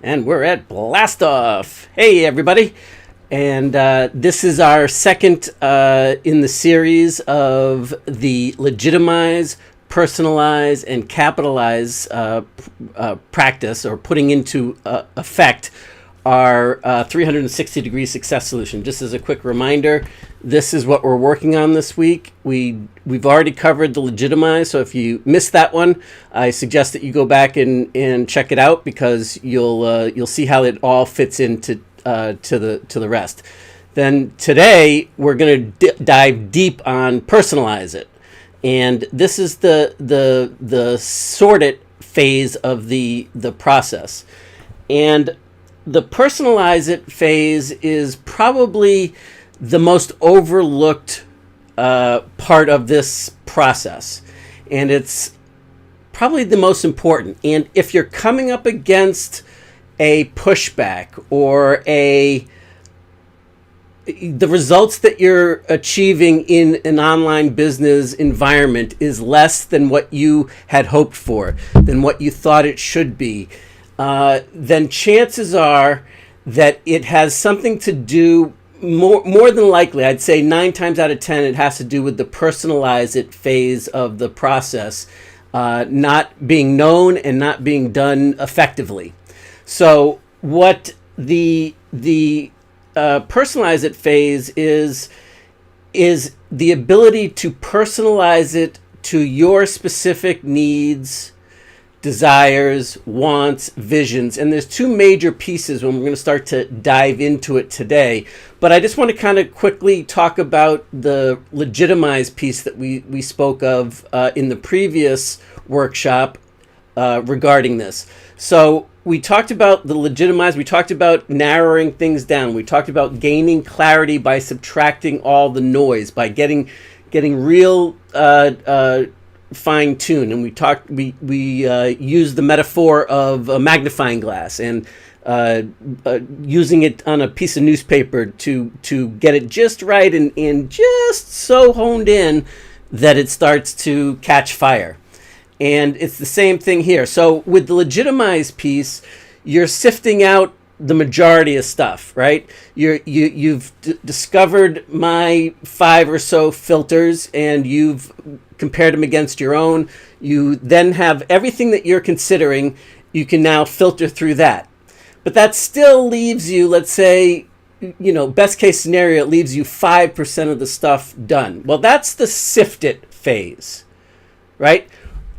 And we're at Blast Off. Hey, everybody. And this is our second in the series of the Legitimize, Personalize, and Capitalize practice, or putting into effect our 360-degree success solution. Just as a quick reminder, this is what we're working on this week. We've already covered the Legitimize, so if you missed that one, I suggest that you go back and check it out, because you'll see how it all fits into to the rest. Then today we're going to dive deep on Personalize it, and this is the sort it phase of the process. And the Personalize it phase is probably the most overlooked part of this process, and it's probably the most important. And if you're coming up against a pushback or the results that you're achieving in an online business environment is less than what you had hoped for, than what you thought it should be, then chances are that it has something to do, more than likely, I'd say 9 times out of 10, it has to do with the Personalize it phase of the process not being known and not being done effectively. So what the Personalize it phase is the ability to personalize it to your specific needs, desires, wants, visions. And there's 2 major pieces when we're going to start to dive into it today. But I just want to kind of quickly talk about the Legitimize piece that we spoke of in the previous workshop regarding this. So we talked about the Legitimize, we talked about narrowing things down, we talked about gaining clarity by subtracting all the noise, by getting real fine-tuned. And we used the metaphor of a magnifying glass, and using it on a piece of newspaper to get it just right and just so honed in that it starts to catch fire. And it's the same thing here. So with the Legitimize piece, you're sifting out the majority of stuff, right? You've discovered my 5 or so filters, and you've compared them against your own. You then have everything that you're considering. You can now filter through that. But that still leaves you, let's say, best case scenario, it leaves you 5% of the stuff done. Well, that's the sift it phase, right?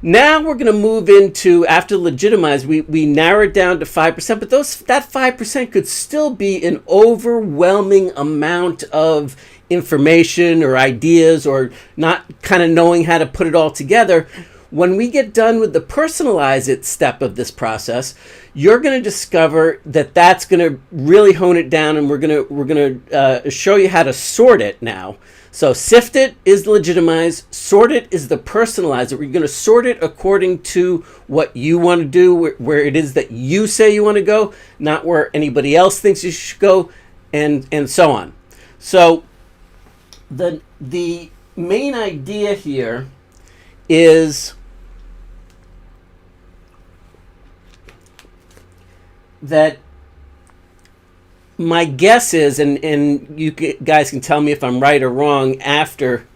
Now we're going to move into, after Legitimize, we narrow it down to 5%, but that 5% could still be an overwhelming amount of information or ideas, or not kind of knowing how to put it all together. When we get done with the Personalize it step of this process, you're going to discover that that's going to really hone it down, and we're going to show you how to sort it now. So sift it is the Legitimize, sort it is the Personalize it. We're going to sort it according to what you want to do, where it is that you say you want to go, not where anybody else thinks you should go, and so on. So the main idea here is that my guess is, and you guys can tell me if I'm right or wrong after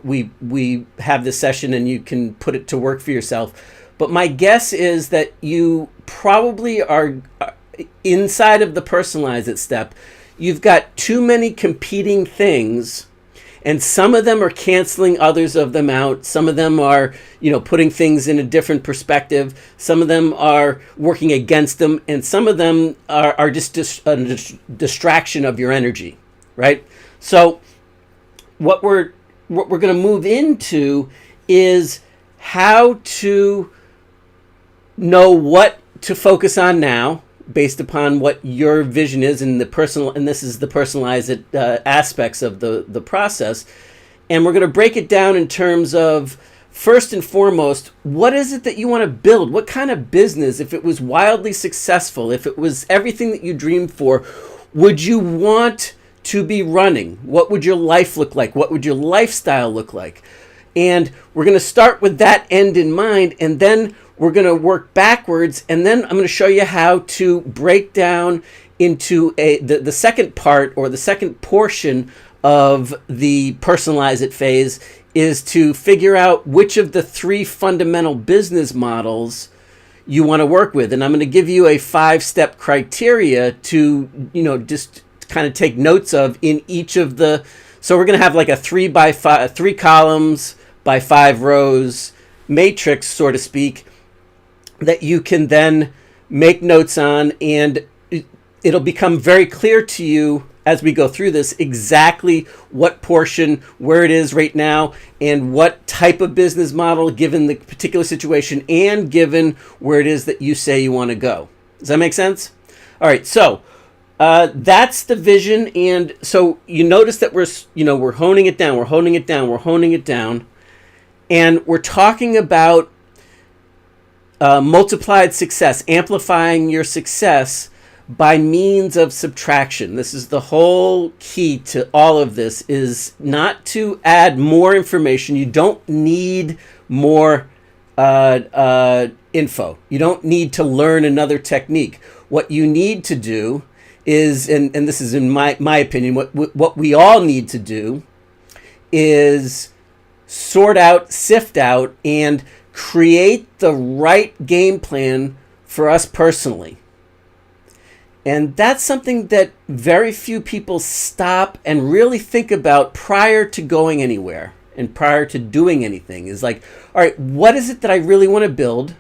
we have this session and you can put it to work for yourself, but my guess is that you probably are inside of the Personalize it step. You've got too many competing things, and some of them are canceling others of them out. Some of them are, putting things in a different perspective. Some of them are working against them, and some of them are just a distraction of your energy, right? So what we're going to move into is how to know what to focus on now, based upon what your vision is in the personal, and this is the Personalize it aspects of the process. And we're going to break it down in terms of, first and foremost, what is it that you want to build? What kind of business, if it was wildly successful, if it was everything that you dreamed for, would you want to be running? What would your life look like? What would your lifestyle look like? And we're going to start with that end in mind, and then we're going to work backwards, and then I'm going to show you how to break down into the second part, or the second portion of the personalize it phase, is to figure out which of the 3 fundamental business models you want to work with. And I'm going to give you a 5-step criteria to, just kind of take notes of in each of the. So we're going to have like a 3 columns by 5 rows matrix, so to speak, that you can then make notes on, and it'll become very clear to you as we go through this exactly what portion, where it is right now, and what type of business model given the particular situation and given where it is that you say you want to go. Does that make sense? All right, so that's the vision. And so you notice that we're honing it down, we're honing it down, and we're talking about multiplied success, amplifying your success by means of subtraction. This is the whole key to all of this, is not to add more information. You don't need more info. You don't need to learn another technique. What you need to do is, and this is in my opinion, what we all need to do is sort out, sift out, and create the right game plan for us personally. And that's something that very few people stop and really think about prior to going anywhere and prior to doing anything. Is like, all right, what is it that I really want to build?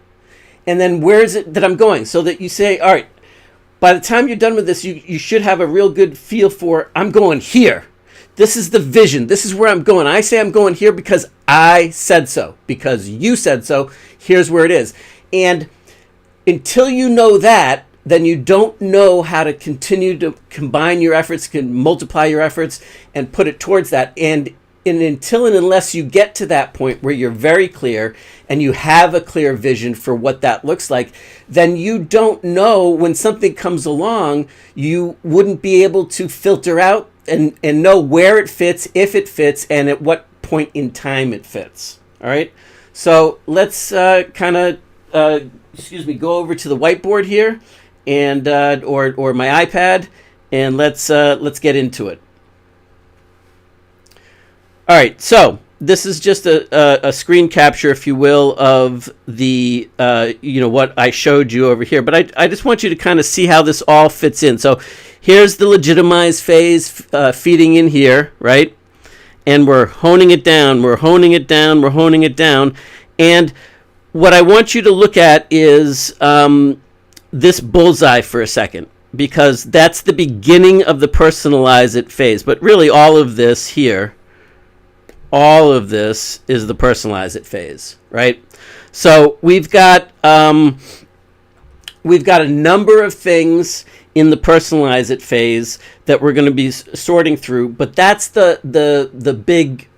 And then where is it that I'm going? So that you say, all right, by the time you're done with this, you should have a real good feel for, I'm going here. This is the vision. This is where I'm going. I say I'm going here because I said so. Because you said so. Here's where it is. And until you know that, then you don't know how to continue to combine your efforts, can multiply your efforts, and put it towards that. And until and unless you get to that point where you're very clear and you have a clear vision for what that looks like, then you don't know when something comes along, you wouldn't be able to filter out and know where it fits, if it fits, and at what point in time it fits. All right. So let's go over to the whiteboard here, and or my iPad, and let's get into it. All right, so this is just a screen capture, if you will, of the what I showed you over here. But I just want you to kind of see how this all fits in. So here's the legitimize phase feeding in here, right? And we're honing it down, we're honing it down, we're honing it down. And what I want you to look at is this bullseye for a second, because that's the beginning of the personalize it phase. But really all of this here, all of this is the personalize it phase, right? So we've got a number of things in the personalize it phase that we're going to be sorting through, but that's the big,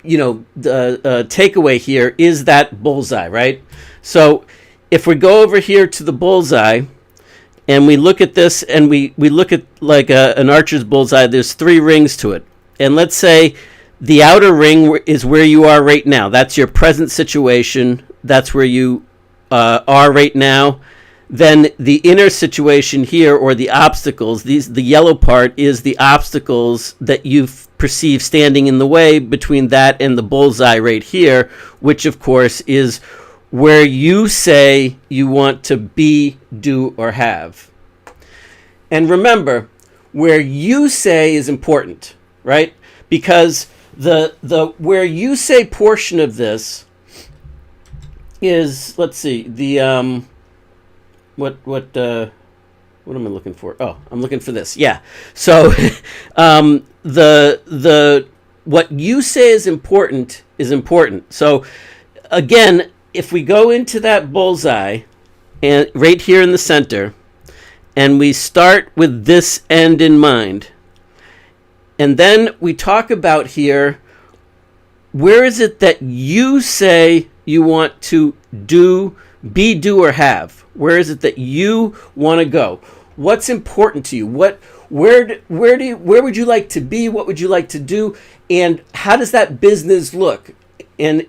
the takeaway here is that bullseye, right? So if we go over here to the bullseye and we look at this, and we look at like an archer's bullseye, there's 3 rings to it. And let's say the outer ring is where you are right now. That's your present situation. That's where you are right now. Then the inner situation here, or the obstacles, the yellow part is the obstacles that you perceive standing in the way between that and the bullseye right here, which of course is where you say you want to be, do, or have. And remember, where you say is important, right? Because the where you say portion of this is, let's see, the what am I looking for? Oh, I'm looking for this. Yeah. So the what you say is important is important. So again, if we go into that bullseye and right here in the center, and we start with this end in mind, and then we talk about here, where is it that you say you want to do, be, do, or have? Where is it that you want to go? What's important to you? Where would you like to be? What would you like to do? And how does that business look? And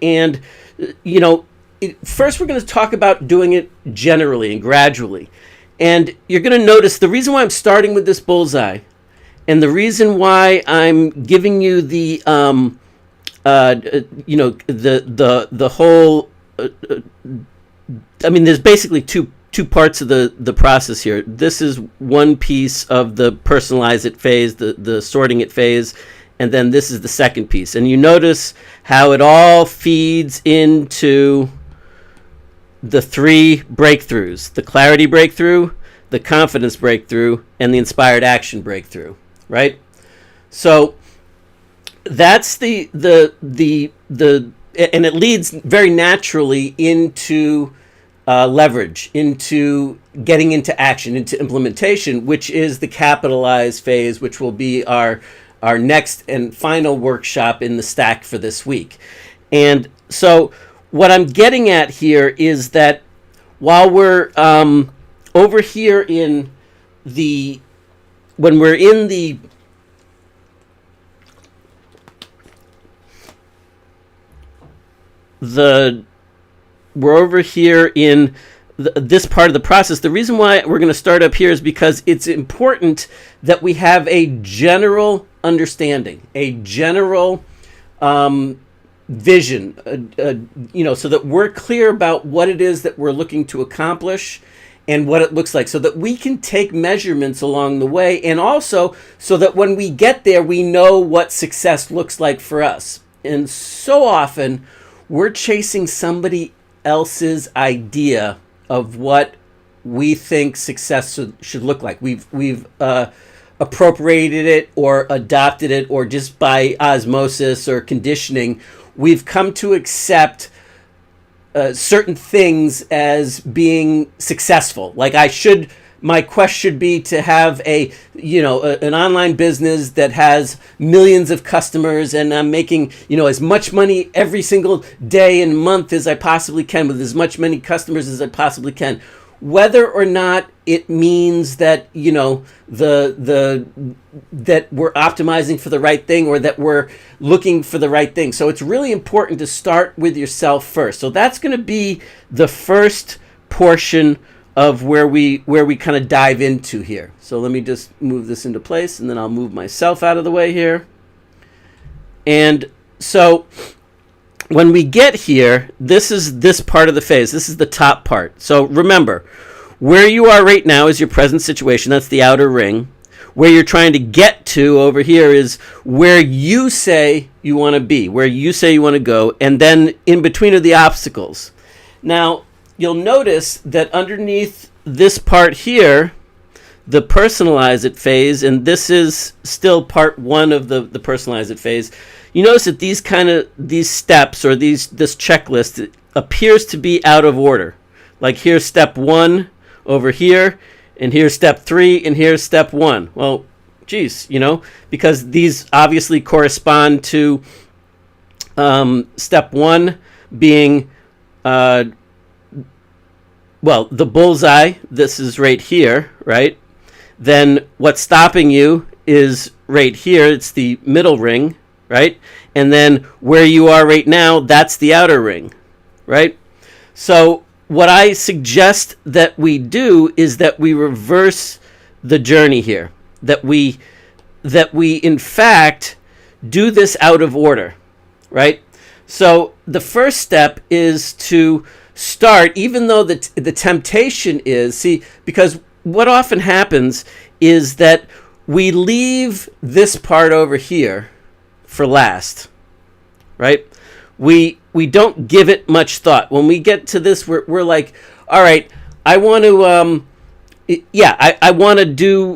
first we're going to talk about doing it generally and gradually. And you're going to notice the reason why I'm starting with this bullseye, and the reason why I'm giving you the the whole. I mean, there's basically two parts of the process here. This is one piece of the personalize it phase, the sorting it phase, and then this is the second piece. And you notice how it all feeds into the three breakthroughs: the clarity breakthrough, the confidence breakthrough, and the inspired action breakthrough, right? So that's the and it leads very naturally into leverage, into getting into action, into implementation, which is the capitalize phase, which will be our next and final workshop in the stack for this week. And so what I'm getting at here is that while we're over here in when we're in we're over here in this part of the process. The reason why we're going to start up here is because it's important that we have a general understanding, a general vision, so that we're clear about what it is that we're looking to accomplish and what it looks like, so that we can take measurements along the way, and also so that when we get there, we know what success looks like for us. And so often, we're chasing somebody else's idea of what we think success should look like. We've appropriated it or adopted it, or just by osmosis or conditioning, we've come to accept certain things as being successful. Like my quest should be to have an online business that has millions of customers, and I'm making, as much money every single day and month as I possibly can, with as many customers as I possibly can. Whether or not it means that, that we're optimizing for the right thing, or that we're looking for the right thing. So it's really important to start with yourself first. So that's going to be the first portion of where we kind of dive into here. So let me just move this into place, and then I'll move myself out of the way here. And so when we get here, this is this part of the phase. This is the top part. So remember, where you are right now is your present situation. That's the outer ring. Where you're trying to get to over here is where you say you want to be, where you say you want to go, and then in between are the obstacles. Now, you'll notice that underneath this part here, the personalize it phase, and this is still part one of the personalize it phase, you notice that these steps, or this checklist, appears to be out of order. Like here's step 1 over here, and here's step 3, and here's step 1. Well, geez, because these obviously correspond to step 1 being the bullseye. This is right here, right? Then what's stopping you is right here. It's the middle ring, right? And then where you are right now, that's the outer ring, right? So what I suggest that we do is that we reverse the journey here. That we in fact do this out of order, right? So the first step is to start, even though the temptation is, because what often happens is that we leave this part over here for last, right? We don't give it much thought. When we get to this, we're like, all right, I want to, I want to do,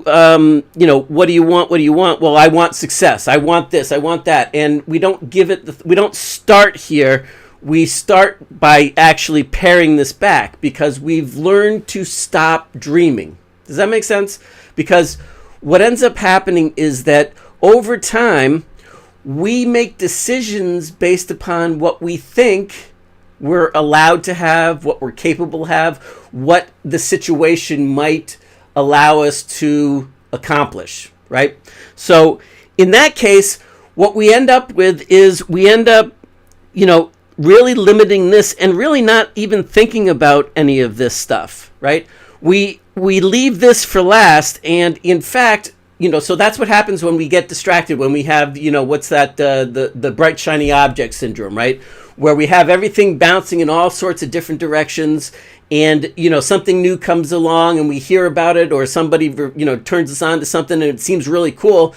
what do you want? What do you want? Well, I want success. I want this. I want that. And we don't give it, we don't start here. We start by actually paring this back, because we've learned to stop dreaming. Does that make sense? Because what ends up happening is that over time, we make decisions based upon what we think we're allowed to have, what we're capable of have, what the situation might allow us to accomplish, right? So in that case, what we end up with is really limiting this and really not even thinking about any of this stuff, right? We leave this for last, and in fact, so that's what happens when we get distracted, when we have, what's that, the bright shiny object syndrome, right? Where we have everything bouncing in all sorts of different directions, and something new comes along and we hear about it, or somebody turns us on to something and it seems really cool,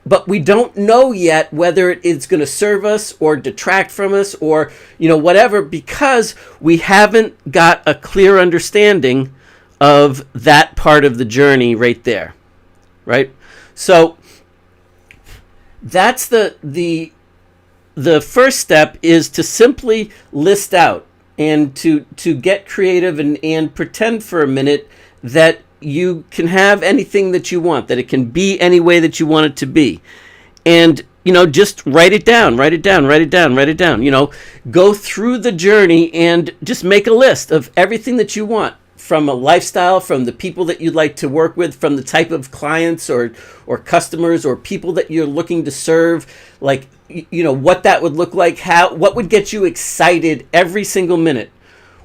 but we don't know yet whether it's going to serve us or detract from us or whatever, because we haven't got a clear understanding of that part of the journey right there, right? So that's the first step, is to simply list out and to get creative and pretend for a minute that you can have anything that you want, that it can be any way that you want it to be. And, just write it down, go through the journey and just make a list of everything that you want, from a lifestyle, from the people that you'd like to work with, from the type of clients or customers or people that you're looking to serve, like, what that would look like, what would get you excited every single minute.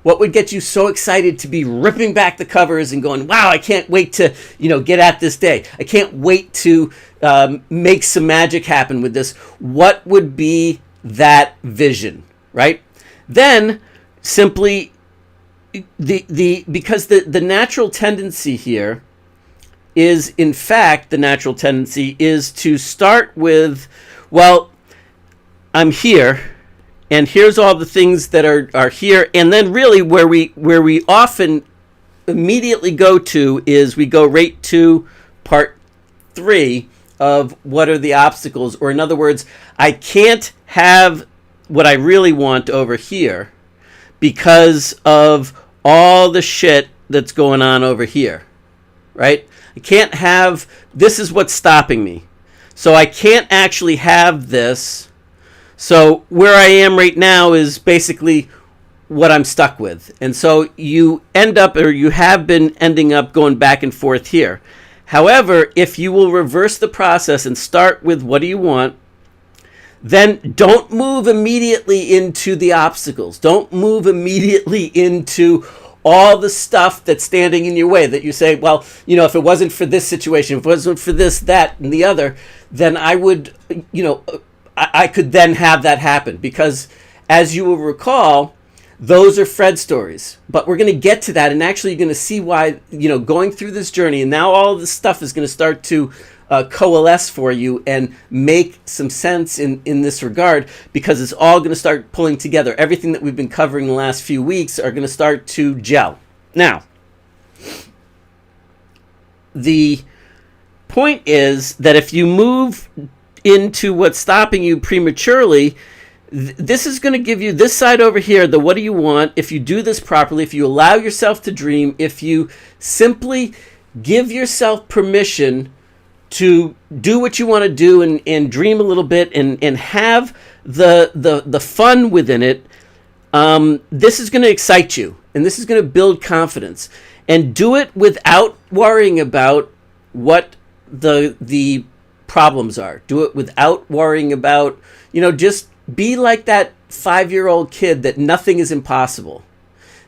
What would get you so excited to be ripping back the covers and going, wow, I can't wait to, get at this day. I can't wait to make some magic happen with this. What would be that vision, right? Then simply, because the natural tendency here is, in fact, to start with, well, I'm here, and here's all the things that are here, and then really where we often immediately go to is we go right to part 3 of what are the obstacles, or in other words, I can't have what I really want over here because of all the shit that's going on over here, right? I can't have, this is what's stopping me. So I can't actually have this. So where I am right now is basically what I'm stuck with. And so you end up, or you have been ending up going back and forth here. However, if you will reverse the process and start with what do you want, then don't move immediately into the obstacles. Don't move immediately into all the stuff that's standing in your way, that you say, well, if it wasn't for this situation, if it wasn't for this, that, and the other, then I would, I could then have that happen. Because as you will recall, those are Fred stories. But we're going to get to that, and actually you're going to see why, going through this journey, and now all of this stuff is going to start to coalesce for you and make some sense in this regard, because it's all going to start pulling together. Everything that we've been covering the last few weeks are going to start to gel. Now, the point is that if you move into what's stopping you prematurely, this is going to give you this side over here, the what do you want. If you do this properly, if you allow yourself to dream, if you simply give yourself permission to do what you want to do and dream a little bit and have the fun within it, this is going to excite you, and this is going to build confidence. And do it without worrying about what the problems are. Do it without worrying about, just be like that 5-year-old kid that nothing is impossible,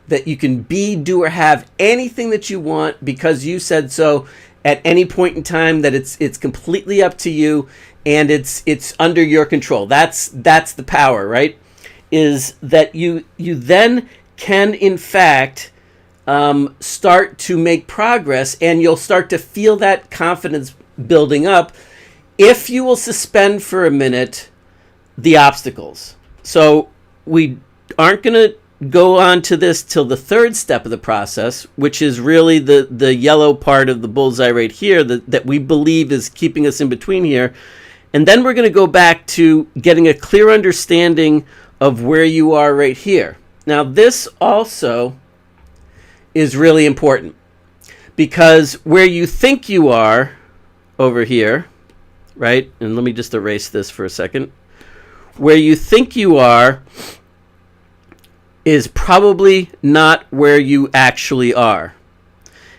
that you can be, do, or have anything that you want because you said so at any point in time, that it's completely up to you and it's under your control. That's the power, right? Is that you then can, in fact, start to make progress, and you'll start to feel that confidence building up if you will suspend for a minute the obstacles. So we aren't going to go on to this till the third step of the process, which is really the yellow part of the bullseye right here that we believe is keeping us in between here. And then we're going to go back to getting a clear understanding of where you are right here. Now, this also is really important, because where you think you are over here, right? And let me just erase this for a second. Where you think you are is probably not where you actually are.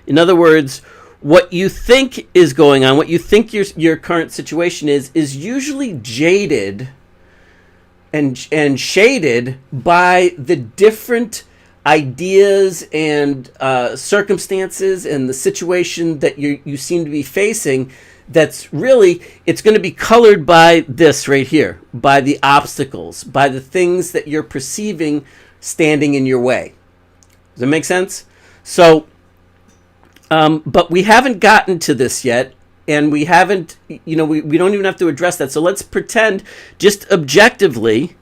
In other words, what you think is going on, what you think your current situation is usually jaded and shaded by the different ideas and circumstances and the situation that you seem to be facing. That's really, it's going to be colored by this right here, by the obstacles, by the things that you're perceiving standing in your way. Does that make sense? So, but we haven't gotten to this yet, and we haven't, we don't even have to address that. So let's pretend, just objectively,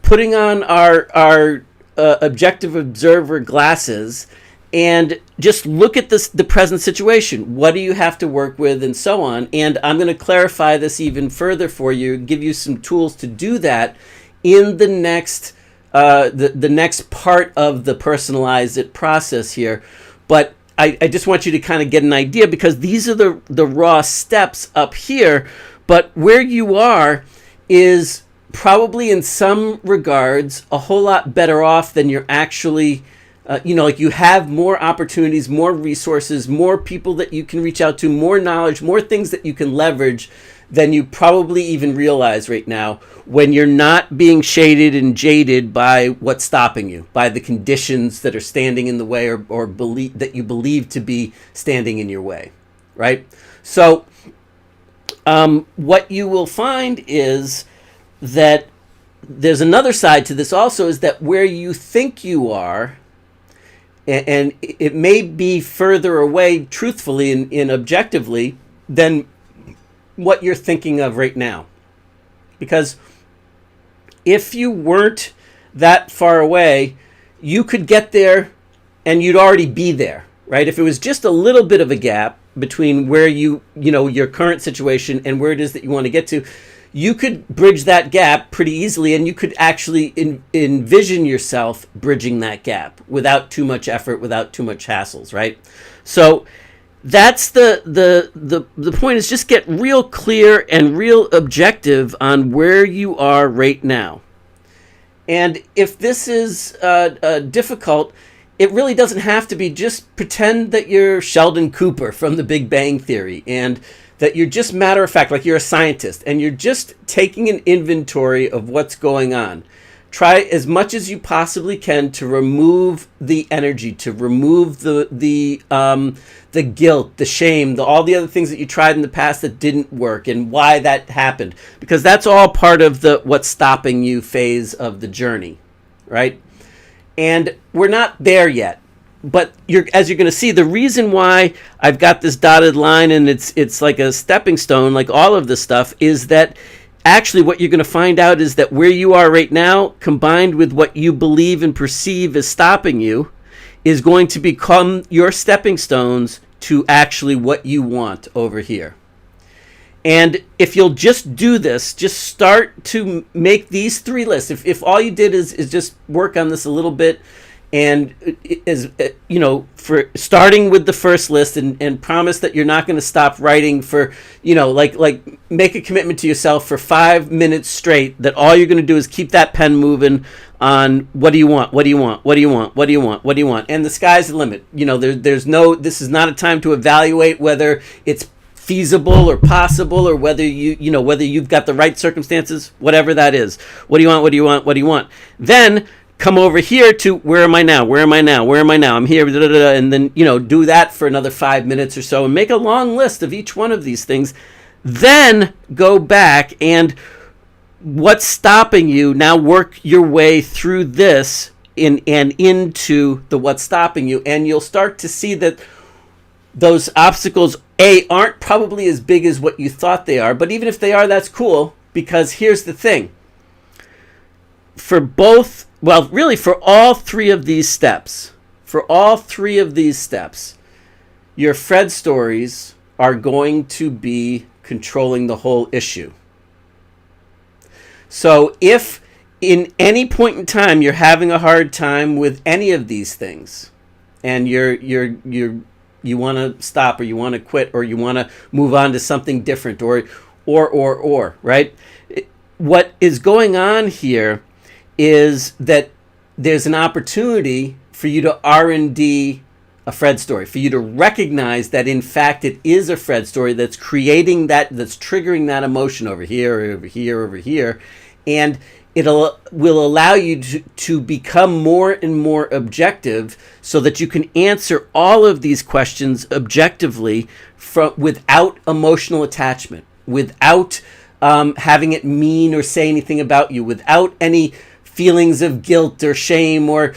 putting on our objective observer glasses, and just look at the present situation. What do you have to work with, and so on. And I'm going to clarify this even further for you, give you some tools to do that in the next the next part of the Personalize It process here. But I just want you to kind of get an idea, because these are the raw steps up here. But where you are is probably in some regards a whole lot better off than you're actually, like you have more opportunities, more resources, more people that you can reach out to, more knowledge, more things that you can leverage than you probably even realize right now, when you're not being shaded and jaded by what's stopping you, by the conditions that are standing in the way, or believe that you believe to be standing in your way, right? So what you will find is that there's another side to this also, is that where you think you are, and it may be further away, truthfully and objectively, than what you're thinking of right now. Because if you weren't that far away, you could get there and you'd already be there, right? If it was just a little bit of a gap between where your current situation and where it is that you want to get to, you could bridge that gap pretty easily, and you could actually envision yourself bridging that gap without too much effort, without too much hassles, right? So that's the point, is just get real clear and real objective on where you are right now. And if this is difficult, it really doesn't have to be. Just pretend that you're Sheldon Cooper from The Big Bang Theory, and that you're just matter of fact, like you're a scientist, and you're just taking an inventory of what's going on. Try as much as you possibly can to remove the energy, to remove the guilt, the shame, all the other things that you tried in the past that didn't work, and why that happened, because that's all part of the what's stopping you phase of the journey, right? And we're not there yet. But as you're going to see, the reason why I've got this dotted line and it's like a stepping stone, like all of this stuff, is that actually what you're going to find out is that where you are right now, combined with what you believe and perceive is stopping you, is going to become your stepping stones to actually what you want over here. And if you'll just do this, just start to make these 3 lists. If all you did is just work on this a little bit, and is for starting with the first list, and promise that you're not going to stop writing for, like make a commitment to yourself for 5 minutes straight, that all you're going to do is keep that pen moving on what do you want, what do you want, what do you want, what do you want, what do you want, and the sky's the limit. This is not a time to evaluate whether it's feasible or possible, or whether whether you've got the right circumstances, whatever that is. What do you want, what do you want, what do you want? Then come over here to where am I now? Where am I now? Where am I now? I'm here, and then do that for another 5 minutes or so, and make a long list of each one of these things. Then go back and what's stopping you, now work your way through this and into the what's stopping you, and you'll start to see that those obstacles aren't probably as big as what you thought they are. But even if they are, that's cool, because here's the thing. For all 3 of these steps, your Fred stories are going to be controlling the whole issue. So if in any point in time you're having a hard time with any of these things, and you want to stop, or you want to quit, or you want to move on to something different, or right? What is going on here is that there's an opportunity for you to R&D a Fred story, for you to recognize that in fact it is a Fred story that's creating that's triggering that emotion over here, over here, over here, and will allow you to become more and more objective so that you can answer all of these questions objectively without emotional attachment, without having it mean or say anything about you, without any feelings of guilt or shame or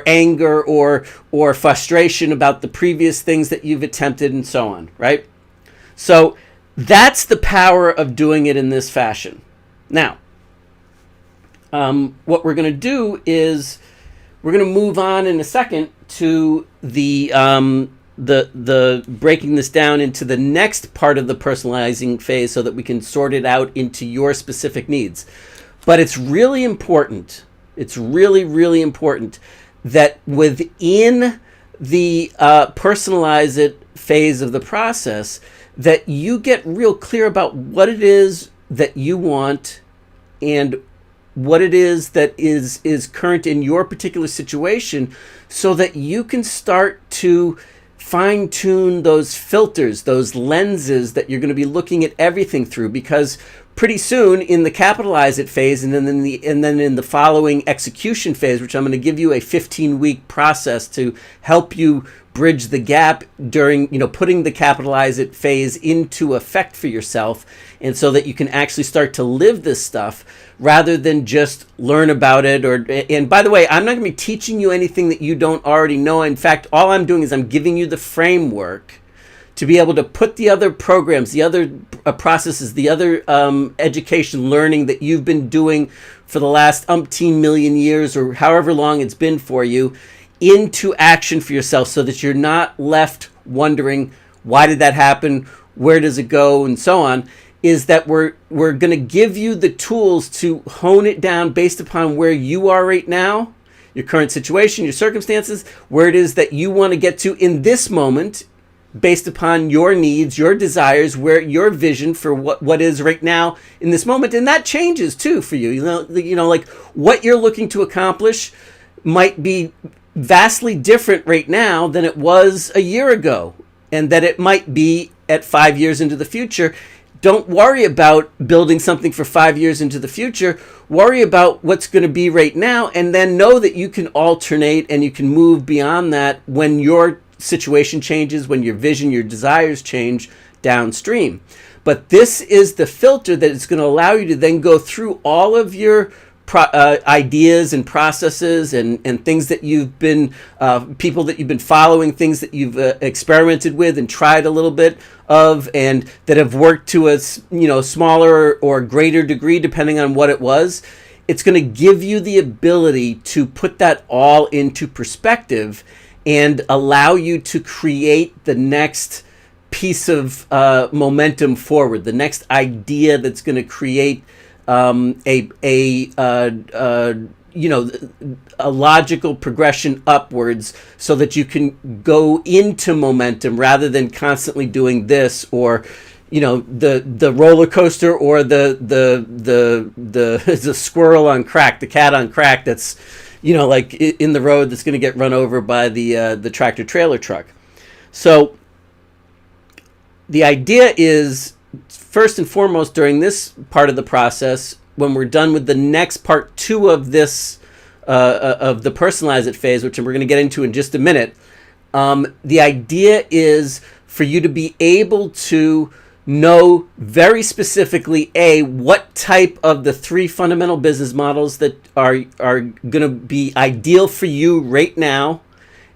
anger or frustration about the previous things that you've attempted and so on, right? So that's the power of doing it in this fashion. Now, what we're going to do is we're going to move on in a second to the breaking this down into the next part of the personalizing phase so that we can sort it out into your specific needs. But it's really important. It's really, really important that within the personalize it phase of the process, that you get real clear about what it is that you want and what it is that is current in your particular situation, so that you can start to fine-tune those filters, those lenses that you're going to be looking at everything through. Because pretty soon in the capitalize it phase and then in the following execution phase, which I'm going to give you a 15-week process to help you bridge the gap during, putting the capitalize it phase into effect for yourself, and so that you can actually start to live this stuff rather than just learn about it. And by the way, I'm not going to be teaching you anything that you don't already know. In fact, all I'm doing is I'm giving you the framework to be able to put the other programs, the other processes, the other education learning that you've been doing for the last umpteen million years or however long it's been for you into action for yourself, so that you're not left wondering, why did that happen? Where does it go? And so on. Is that we're going to give you the tools to hone it down based upon where you are right now, your current situation, your circumstances, where it is that you want to get to in this moment, based upon your needs, your desires, where your vision for what is right now in this moment. And that changes too for you. Like what you're looking to accomplish might be vastly different right now than it was a year ago, and that it might be at 5 years into the future. Don't worry about building something for 5 years into the future. Worry about what's going to be right now, and then know that you can alternate and you can move beyond that when your situation changes, when your vision, your desires change downstream. But this is the filter that is going to allow you to then go through all of your ideas and processes and things that you've been, people that you've been following, things that you've experimented with and tried a little bit of, and that have worked to a smaller or greater degree depending on what it was. It's going to give you the ability to put that all into perspective and allow you to create the next piece of momentum forward, the next idea that's going to create a logical progression upwards, so that you can go into momentum rather than constantly doing this, or the roller coaster, or the squirrel on crack, the cat on crack that's like in the road that's going to get run over by the tractor trailer truck. So the idea is, first and foremost, during this part of the process, when we're done with the next part 2 of this, of the personalize it phase, which we're going to get into in just a minute, the idea is for you to be able to know very specifically, what type of the 3 fundamental business models that are going to be ideal for you right now.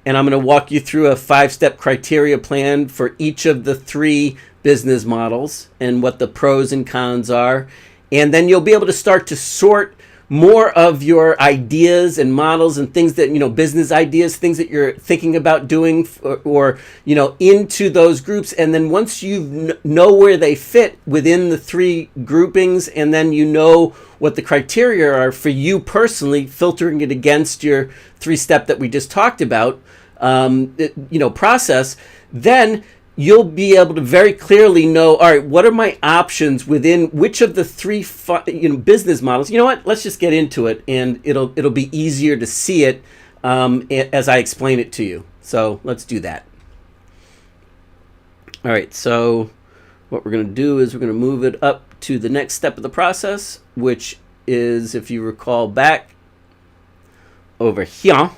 And I'm going to walk you through a 5-step criteria plan for each of the 3 business models and what the pros and cons are. And then you'll be able to start to sort more of your ideas and models and things that, business ideas, things that you're thinking about doing or into those groups. And then once you know where they fit within the 3 groupings, and then what the criteria are for you personally, filtering it against your 3-step that we just talked about, process, then you'll be able to very clearly know, all right, what are my options within which of the 3 business models? You know what? Let's just get into it, and it'll be easier to see it as I explain it to you. So let's do that. All right. So what we're going to do is we're going to move it up to the next step of the process, which is, if you recall back over here,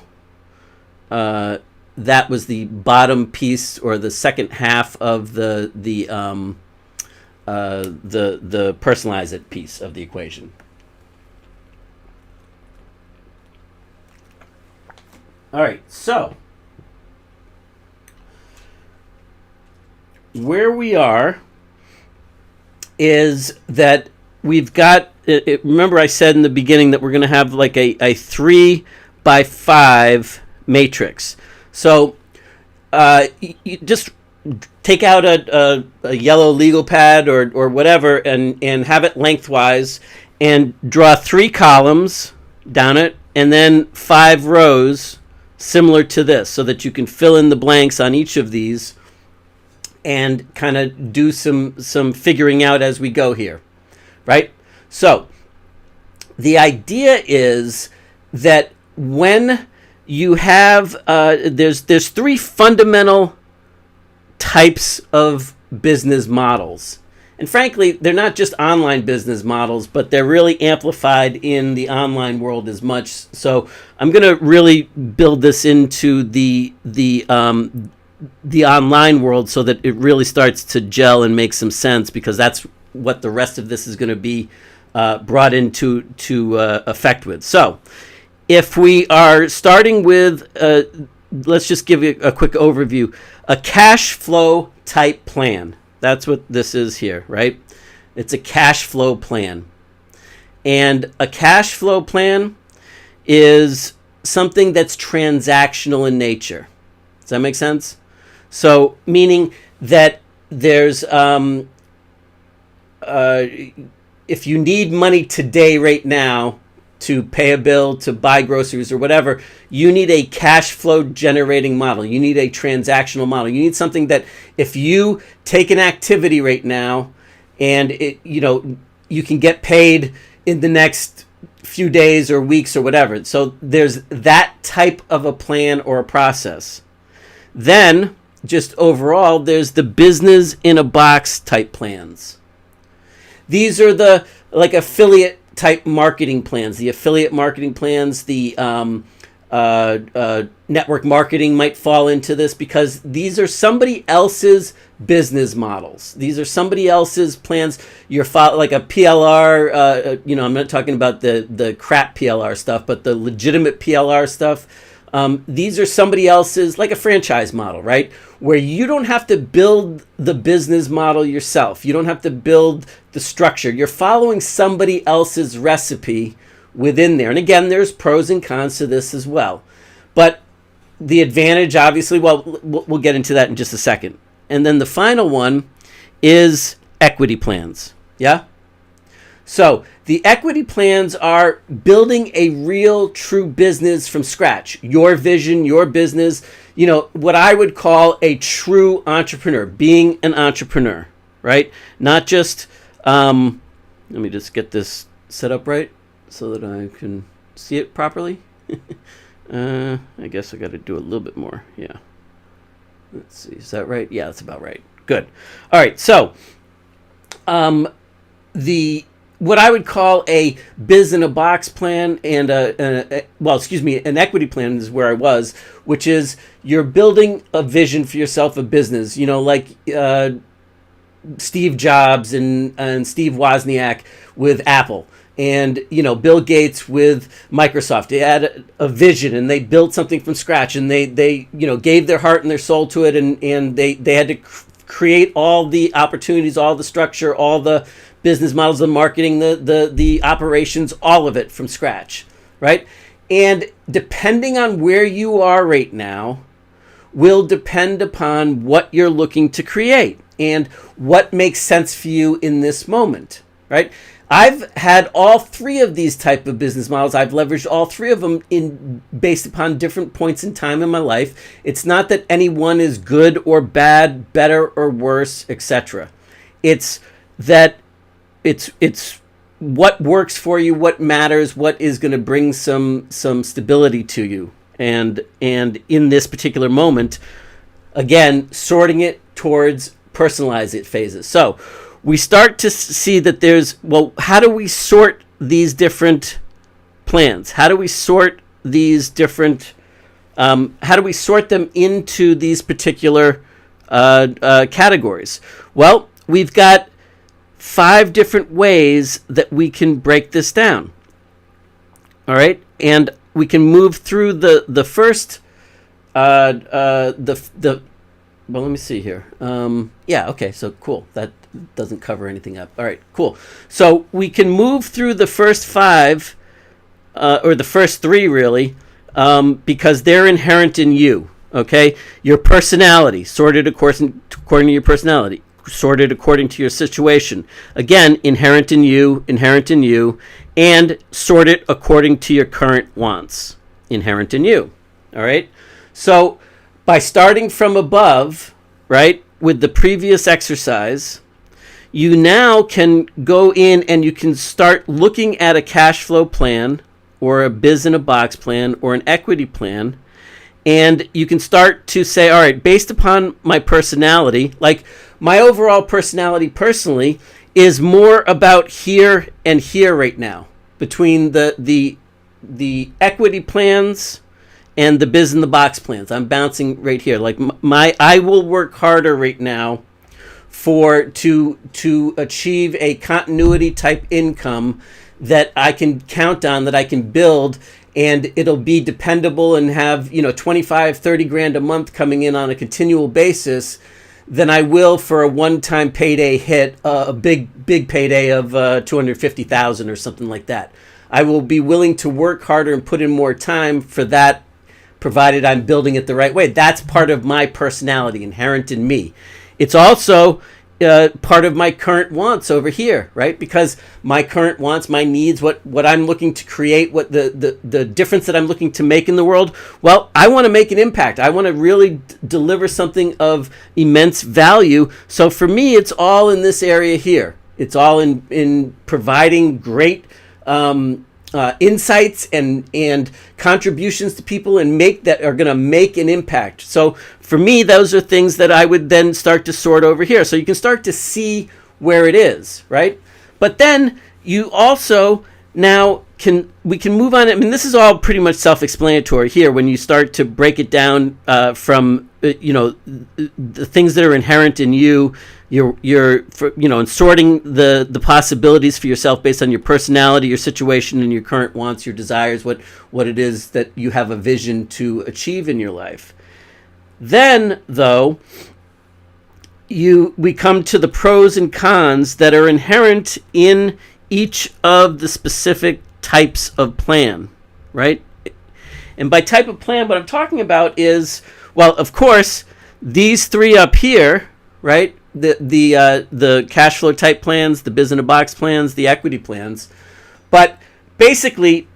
that was the bottom piece or the second half of the personalize it piece of the equation. All right, so where we are is that we've got, remember I said in the beginning that we're going to have like a 3x5 matrix. So you just take out a yellow legal pad or whatever and have it lengthwise and draw 3 columns down it and then 5 rows similar to this so that you can fill in the blanks on each of these and kind of do some figuring out as we go here, right? So the idea is that when you have, there's 3 fundamental types of business models. And frankly, they're not just online business models, but they're really amplified in the online world as much. So I'm going to really build this into the online world so that it really starts to gel and make some sense, because that's what the rest of this is going to be brought into effect with. So if we are starting with, let's just give you a quick overview, a cash flow type plan. That's what this is here, right? It's a cash flow plan. And a cash flow plan is something that's transactional in nature. Does that make sense? So, meaning that there's, if you need money today, right now, to pay a bill, to buy groceries or whatever, you need a cash flow generating model. You need a transactional model. You need something that if you take an activity right now and you can get paid in the next few days or weeks or whatever. So there's that type of a plan or a process. Then just overall, there's the business in a box type plans. These are the like affiliate type marketing plans, the affiliate marketing plans, the network marketing might fall into this, because these are somebody else's business models. These are somebody else's plans. You're like a PLR, I'm not talking about the crap PLR stuff, but the legitimate PLR stuff. These are somebody else's, like a franchise model, right? Where you don't have to build the business model yourself. You don't have to build the structure. You're following somebody else's recipe within there. And again, there's pros and cons to this as well. But the advantage, obviously, well, we'll get into that in just a second. And then the final one is equity plans. Yeah? So the equity plans are building a real, true business from scratch. Your vision, your business, what I would call a true entrepreneur, being an entrepreneur, right? Not just, let me just get this set up right so that I can see it properly. I guess I got to do a little bit more. Yeah. Let's see. Is that right? Yeah, that's about right. Good. All right. So, what I would call a biz in a box plan and an equity plan is where I was, which is you're building a vision for yourself, a business, like Steve Jobs and Steve Wozniak with Apple, and Bill Gates with Microsoft. They had a vision and they built something from scratch, and they gave their heart and their soul to it, and they had to create all the opportunities, all the structure, all the business models, the marketing, the operations, all of it from scratch, right? And depending on where you are right now will depend upon what you're looking to create and what makes sense for you in this moment, right? I've had all 3 of these type of business models. I've leveraged all 3 of them based upon different points in time in my life. It's not that any one is good or bad, better or worse, etc. It's that it's what works for you, what matters, what is going to bring some stability to you. And in this particular moment, again, sorting it towards personalize it phases. So we start to see that how do we sort these different plans? How do we sort these different, how do we sort them into these particular categories? Well, we've got 5 different ways that we can break this down. All right, and we can move through the first well, let me see here. Yeah, okay, so cool. That doesn't cover anything up. All right, cool. So we can move through the first 5, or the first 3 really, because they're inherent in you. Okay, your personality sorted according to your personality, sorted according to your situation. Again, inherent in you, and sorted according to your current wants, inherent in you. All right. So by starting from above, right, with the previous exercise, you now can go in and you can start looking at a cash flow plan or a biz in a box plan or an equity plan. And you can start to say, all right, based upon my personality, like my overall personality personally is more about here and here right now, between the equity plans and the biz in the box plans. I'm bouncing right here. Like I will work harder right now to achieve a continuity type income that I can count on, that I can build, and it'll be dependable and have, 25, 30 grand a month coming in on a continual basis, than I will for a one-time payday hit, a big payday of 250,000 or something like that. I will be willing to work harder and put in more time for that, provided I'm building it the right way. That's part of my personality, inherent in me. It's also part of my current wants over here, right? Because my current wants, my needs, what I'm looking to create, what the difference that I'm looking to make in the world, well, I want to make an impact. I want to really deliver something of immense value. So for me, it's all in this area here. It's all in providing great insights and contributions to people and that are going to make an impact. So for me, those are things that I would then start to sort over here. So you can start to see where it is, right? But then you also now we can move on. I mean, this is all pretty much self-explanatory here when you start to break it down from the things that are inherent in you. And sorting the possibilities for yourself based on your personality, your situation, and your current wants, your desires, what it is that you have a vision to achieve in your life. Then, though, we come to the pros and cons that are inherent in each of the specific types of plan, right? And by type of plan, what I'm talking about is, well, of course, these 3 up here, right? The cash flow type plans, the biz in a box plans, the equity plans. But basically,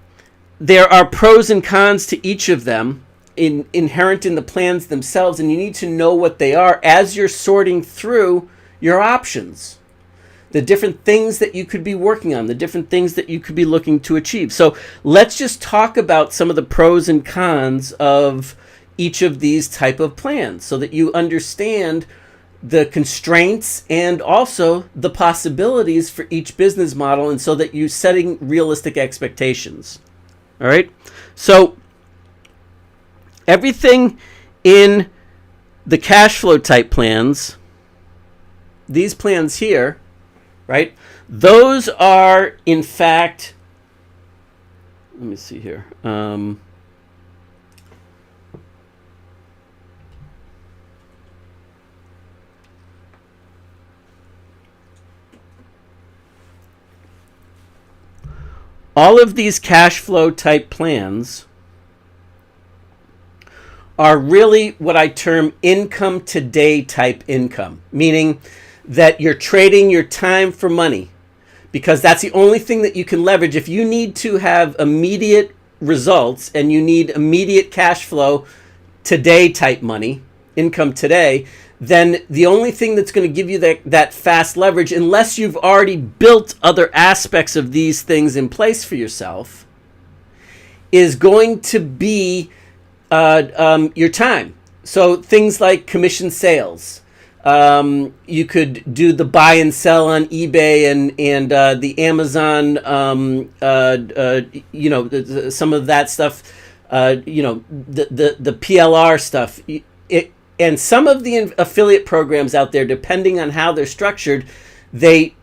there are pros and cons to each of them inherent in the plans themselves, and you need to know what they are as you're sorting through your options. The different things that you could be working on, the different things that you could be looking to achieve. So let's just talk about some of the pros and cons of each of these type of plans so that you understand the constraints and also the possibilities for each business model, and so that you're setting realistic expectations. All right? So everything in the cash flow type plans, these plans here, right? Those are, in fact, let me see here. All of these cash flow type plans are really what I term income today type income, meaning that you're trading your time for money, because that's the only thing that you can leverage. If you need to have immediate results and you need immediate cash flow today type money, income today, then the only thing that's going to give you that fast leverage, unless you've already built other aspects of these things in place for yourself, is going to be your time. So things like commission sales, You could do the buy and sell on eBay and the Amazon, some of that stuff, the PLR stuff. And some of the affiliate programs out there, depending on how they're structured, they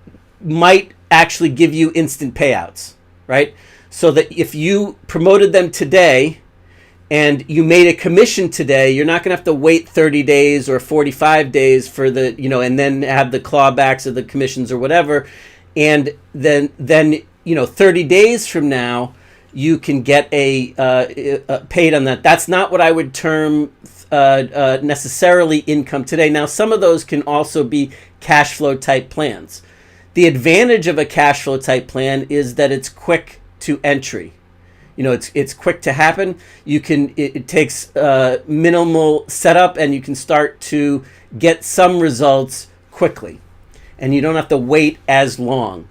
might actually give you instant payouts, right? So that if you promoted them today and you made a commission today, you're not going to have to wait 30 days or 45 days for the, and then have the clawbacks of the commissions or whatever. And then 30 days from now, you can get a paid on that. That's not what I would term necessarily income today. Now, some of those can also be cash flow type plans. The advantage of a cash flow type plan is that it's quick to entry. It's quick to happen. It takes minimal setup, and you can start to get some results quickly, and you don't have to wait as long.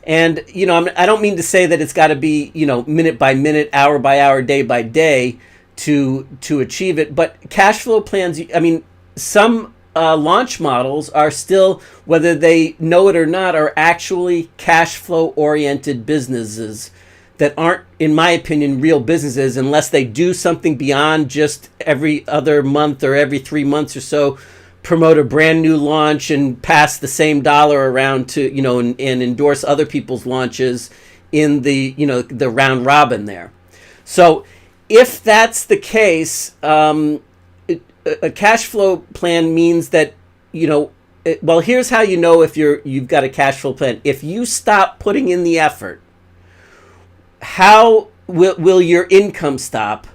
And I don't mean to say that it's got to be minute by minute, hour by hour, day by day to achieve it. But cash flow plans, some launch models are still, whether they know it or not, are actually cash flow oriented businesses that aren't, in my opinion, real businesses unless they do something beyond just every other month or every 3 months or so promote a brand new launch and pass the same dollar around to and endorse other people's launches in the the round robin there. So if that's the case, a cash flow plan means that well, here's how if you've got a cash flow plan. If you stop putting in the effort, how will your income stop?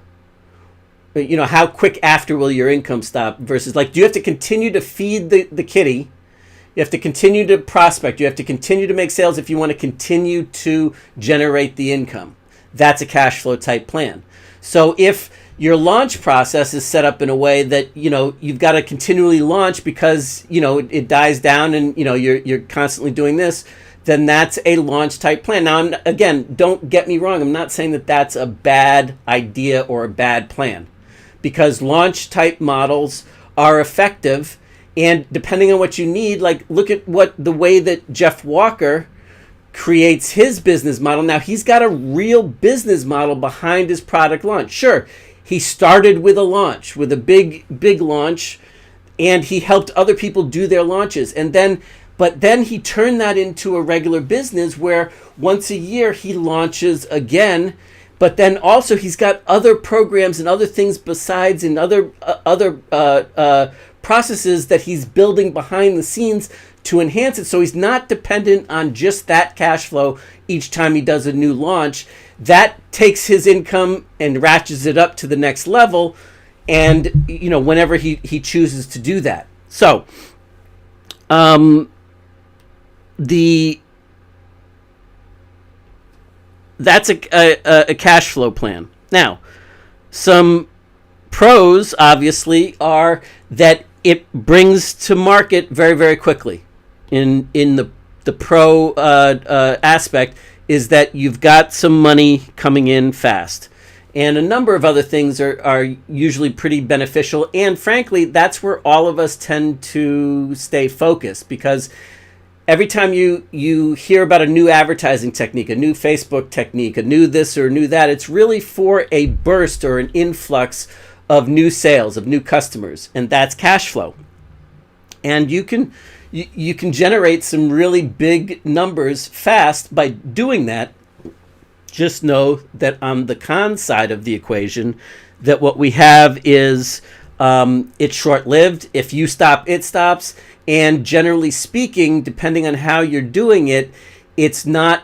How quick after will your income stop versus do you have to continue to feed the kitty? You have to continue to prospect. You have to continue to make sales if you want to continue to generate the income. That's a cash flow type plan. So if your launch process is set up in a way that, you've got to continually launch because, it dies down and, you're constantly doing this, then that's a launch type plan. Now, again, don't get me wrong. I'm not saying that that's a bad idea or a bad plan, because launch type models are effective. And depending on what you need, look at the way that Jeff Walker creates his business model. Now, he's got a real business model behind his product launch. Sure, he started with a launch, with a big launch, and he helped other people do their launches. But then he turned that into a regular business where once a year he launches again. But then also he's got other programs and other things besides, and other processes that he's building behind the scenes to enhance it. So he's not dependent on just that cash flow each time he does a new launch. That takes his income and ratchets it up to the next level, and whenever he chooses to do that. So that's a cash flow plan. Now, some pros obviously are that it brings to market very, very quickly. In the pro aspect is that you've got some money coming in fast. And a number of other things are usually pretty beneficial. And frankly, that's where all of us tend to stay focused, because every time you hear about a new advertising technique, a new Facebook technique, a new this or new that, it's really for a burst or an influx of new sales, of new customers. And that's cash flow. And you can generate some really big numbers fast by doing that. Just know that on the con side of the equation, that what we have is it's short-lived. If you stop, it stops. And generally speaking, depending on how you're doing it, it's not.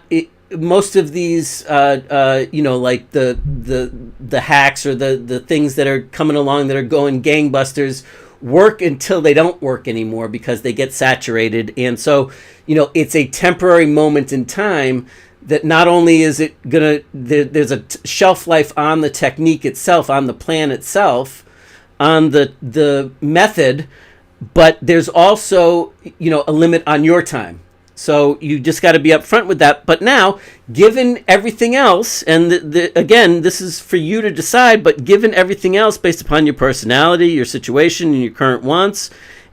Most of these, like the hacks or the things that are coming along that are going gangbusters, work until they don't work anymore because they get saturated. And so, it's a temporary moment in time that not only is it there's a shelf life on the technique itself, on the plan itself, on the method, but there's also, a limit on your time. So you just got to be upfront with that. But now, given everything else, and again, this is for you to decide, but given everything else based upon your personality, your situation, and your current wants,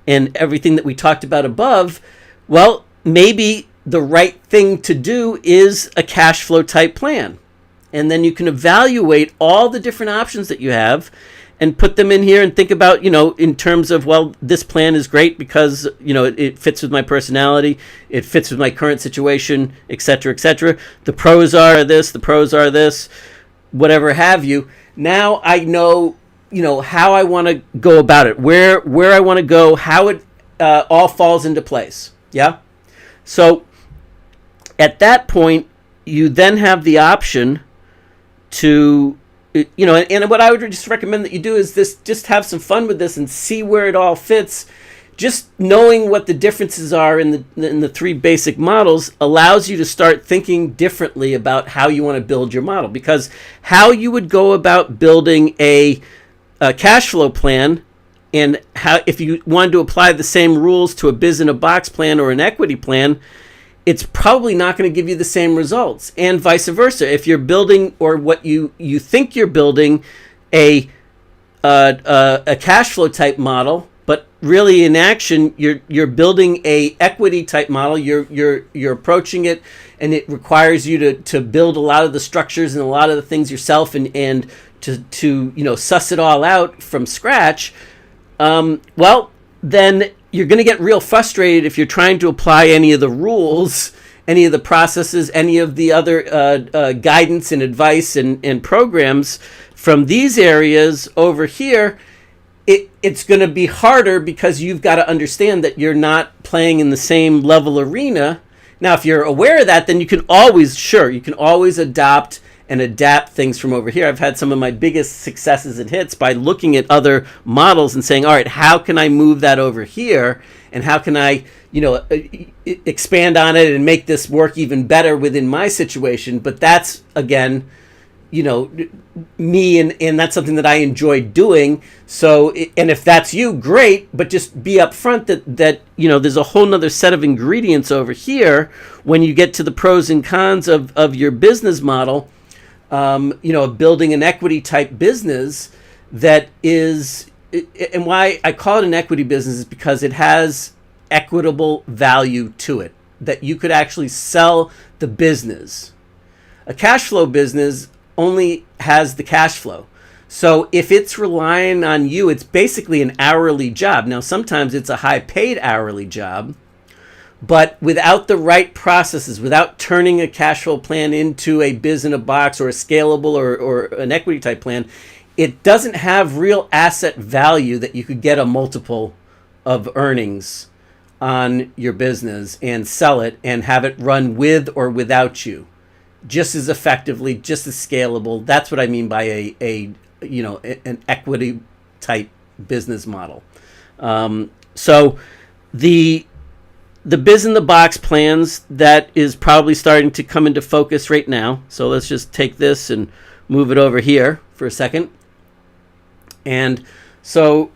and everything that we talked about above, well, maybe the right thing to do is a cash flow type plan. And then you can evaluate all the different options that you have and put them in here and think about, in terms of, well, this plan is great because, it fits with my personality, it fits with my current situation, et cetera, et cetera. The pros are this, the pros are this, whatever have you. Now I know, how I want to go about it, where I want to go, how it all falls into place. Yeah. So at that point, you then have the option to, and what I would just recommend that you do is just have some fun with this and see where it all fits. Just knowing what the differences are in the three basic models allows you to start thinking differently about how you want to build your model, because how you would go about building a cash flow plan, and how, if you wanted to apply the same rules to a biz in a box plan or an equity plan, it's probably not going to give you the same results, and vice versa. If you're building, or what you think you're building, a cash flow type model, but really in action you're building a equity type model, you're approaching it, and it requires you to build a lot of the structures and a lot of the things yourself, and to suss it all out from scratch. Well, then you're going to get real frustrated if you're trying to apply any of the rules, any of the processes, any of the other guidance and advice and programs from these areas over here. It's going to be harder because you've got to understand that you're not playing in the same level arena. Now, if you're aware of that, then you can always adopt and adapt things from over here. I've had some of my biggest successes and hits by looking at other models and saying, all right, how can I move that over here? And how can I, expand on it and make this work even better within my situation? But that's, again, me, and that's something that I enjoy doing. So, and if that's you, great, but just be upfront that there's a whole nother set of ingredients over here when you get to the pros and cons of your business model. Building an equity type business that is, and why I call it an equity business is because it has equitable value to it, that you could actually sell the business. A cash flow business only has the cash flow. So if it's relying on you, it's basically an hourly job. Now, sometimes it's a high paid hourly job, but without the right processes, without turning a cash flow plan into a biz in a box or a scalable or an equity type plan, it doesn't have real asset value that you could get a multiple of earnings on your business and sell it and have it run with or without you just as effectively, just as scalable. That's what I mean by an equity type business model. So the biz in the box plans, that is probably starting to come into focus right now. So let's just take this and move it over here for a second. And so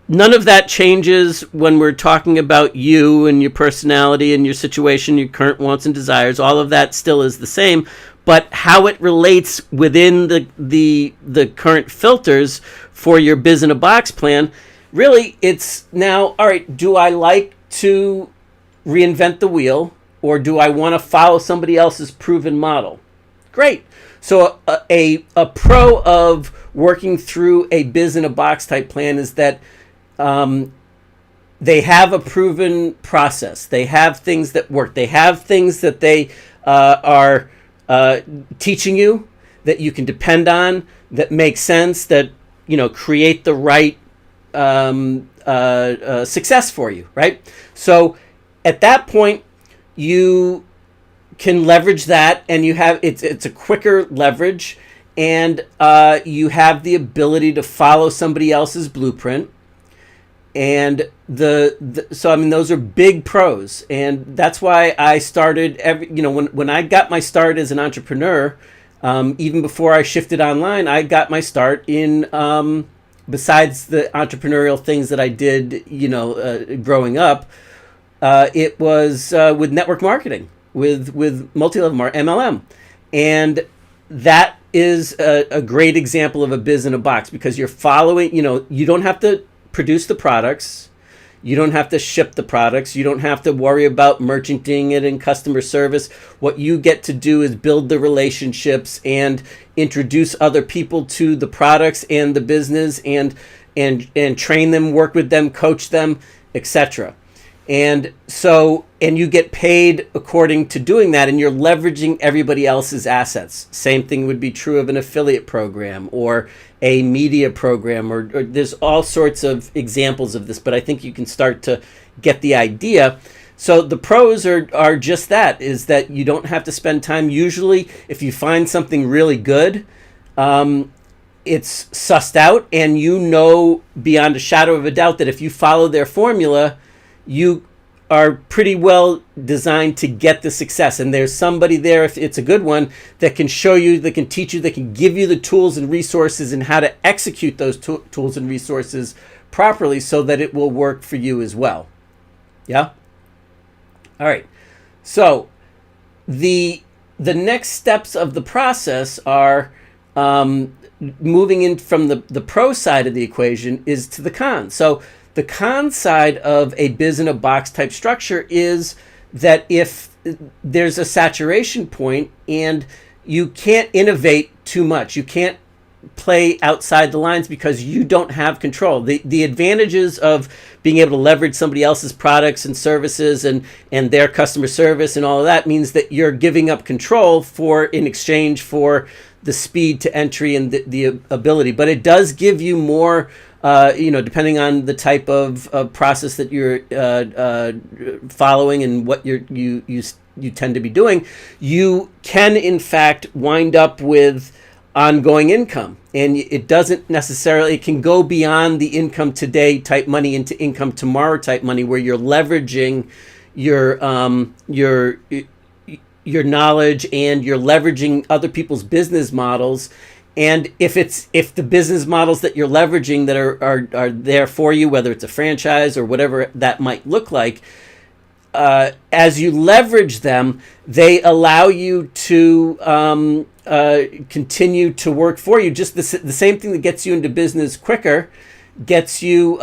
none of that changes when we're talking about you and your personality and your situation, your current wants and desires. All of that still is the same, but how it relates within the current filters for your biz in a box plan, really, it's now, all right, do I like to reinvent the wheel, or do I want to follow somebody else's proven model? Great. So a pro of working through a biz in a box type plan is that they have a proven process. They have things that work. They have things that they are teaching you that you can depend on, that make sense, that create the right success for you, right? So at that point, you can leverage that, and you have it's a quicker leverage, and you have the ability to follow somebody else's blueprint. And so I mean, those are big pros, and that's why I started when I got my start as an entrepreneur, even before I shifted online, I got my start in besides the entrepreneurial things that I did, growing up. It was with network marketing, with multi-level MLM, and that is a great example of a biz in a box, because you're following. You don't have to produce the products. You don't have to ship the products. You don't have to worry about merchanting it in customer service. What you get to do is build the relationships and introduce other people to the products and the business, and train them, work with them, coach them, etc. And you get paid according to doing that, and you're leveraging everybody else's assets. Same thing would be true of an affiliate program or a media program, or there's all sorts of examples of this, but I think you can start to get the idea. So the pros are just that, is that you don't have to spend time. Usually, if you find something really good, it's sussed out, and you know beyond a shadow of a doubt that if you follow their formula, you are pretty well designed to get the success. And there's somebody there, if it's a good one, that can show you, that can teach you, that can give you the tools and resources and how to execute those tools and resources properly so that it will work for you as well. Yeah? All right. So the next steps of the process are moving in from the pro side of the equation is to the con. So the con side of a biz in a box type structure is that if there's a saturation point and you can't innovate too much, you can't play outside the lines because you don't have control. The advantages of being able to leverage somebody else's products and services and their customer service and all of that means that you're giving up control in exchange for the speed to entry and the ability. But it does give you more, depending on the type of process that you're following and what you tend to be doing, you can in fact wind up with ongoing income. And it doesn't necessarily, it can go beyond the income today type money into income tomorrow type money, where you're leveraging your knowledge and you're leveraging other people's business models. And if the business models that you're leveraging that are there for you, whether it's a franchise or whatever that might look like, as you leverage them, they allow you to continue to work for you. Just the same thing that gets you into business quicker gets you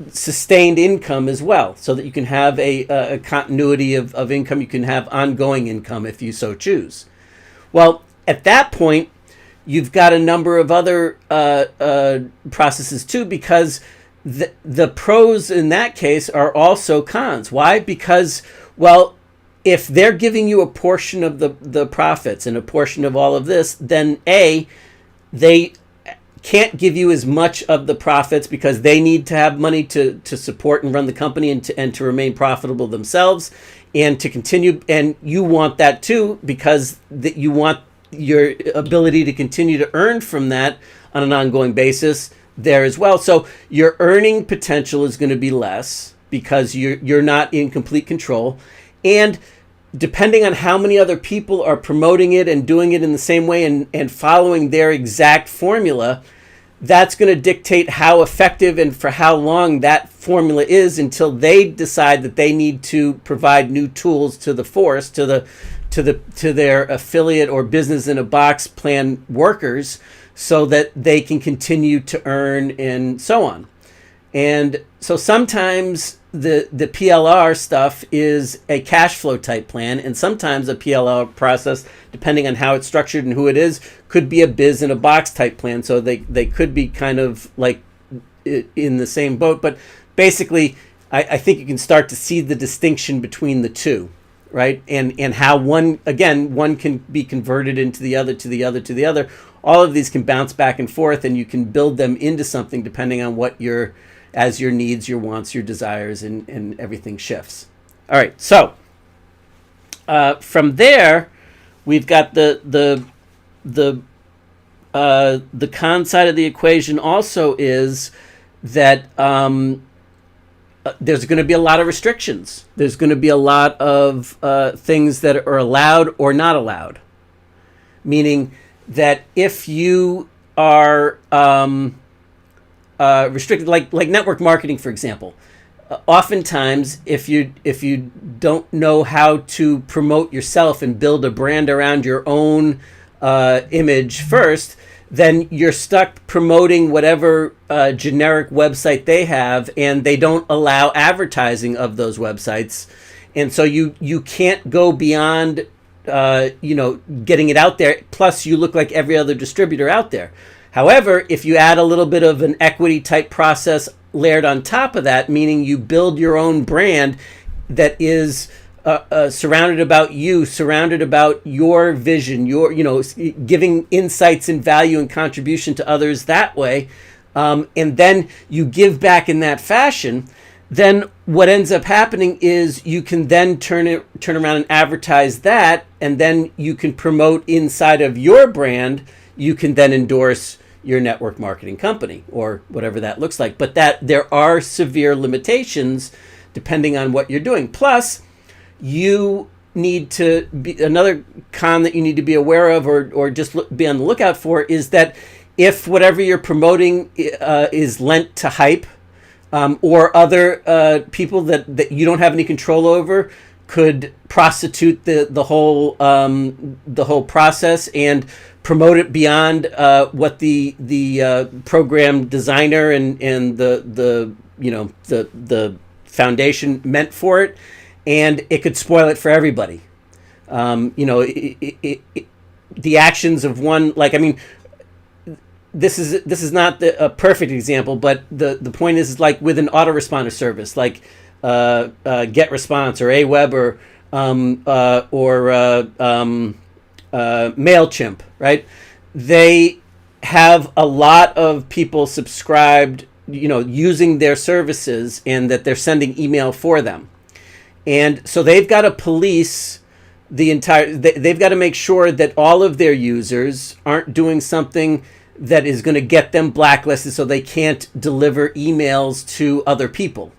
sustained income as well, so that you can have a continuity of income. You can have ongoing income if you so choose. Well, at that point, you've got a number of other processes too, because the pros in that case are also cons. Why? Because, well, if they're giving you a portion of the profits and a portion of all of this, then they can't give you as much of the profits because they need to have money to support and run the company and to remain profitable themselves and to continue. And you want that too, because you want your ability to continue to earn from that on an ongoing basis there as well. So your earning potential is going to be less because you're not in complete control. And depending on how many other people are promoting it and doing it in the same way and following their exact formula, that's going to dictate how effective and for how long that formula is until they decide that they need to provide new tools to the force, to their affiliate or business in a box plan workers, so that they can continue to earn and so on. And so sometimes the PLR stuff is a cash flow type plan, and sometimes a PLR process, depending on how it's structured and who it is, could be a biz in a box type plan. So they could be kind of like in the same boat. But basically, I think you can start to see the distinction between the two, right? And how one can be converted into the other, to the other, to the other. All of these can bounce back and forth, and you can build them into something depending on what as your needs, your wants, your desires, and everything shifts. All right, so from there, we've got the con side of the equation. Also, is that there's going to be a lot of restrictions. There's going to be a lot of things that are allowed or not allowed. Meaning that if you are restricted, like network marketing, for example, oftentimes if you don't know how to promote yourself and build a brand around your own image first, then you're stuck promoting whatever generic website they have, and they don't allow advertising of those websites. And so you can't go beyond, getting it out there. Plus, you look like every other distributor out there. However, if you add a little bit of an equity type process layered on top of that, meaning you build your own brand that is surrounded about you, surrounded about your vision, giving insights and value and contribution to others that way, and then you give back in that fashion, then what ends up happening is you can then turn around and advertise that, and then you can promote inside of your brand. You can then endorse your network marketing company or whatever that looks like. But that there are severe limitations depending on what you're doing. Plus, you need to be, another con that you need to be aware of, or just be on the lookout for, is that if whatever you're promoting is lent to hype, or other people that you don't have any control over could prostitute the whole process and promote it beyond what the program designer and the foundation meant for it, and it could spoil it for everybody. The actions of one, this is not a perfect example, but the point is like with an autoresponder service like GetResponse or Aweber or MailChimp, right? They have a lot of people subscribed, using their services, and that they're sending email for them. And so they've got to police they've got to make sure that all of their users aren't doing something that is going to get them blacklisted so they can't deliver emails to other people,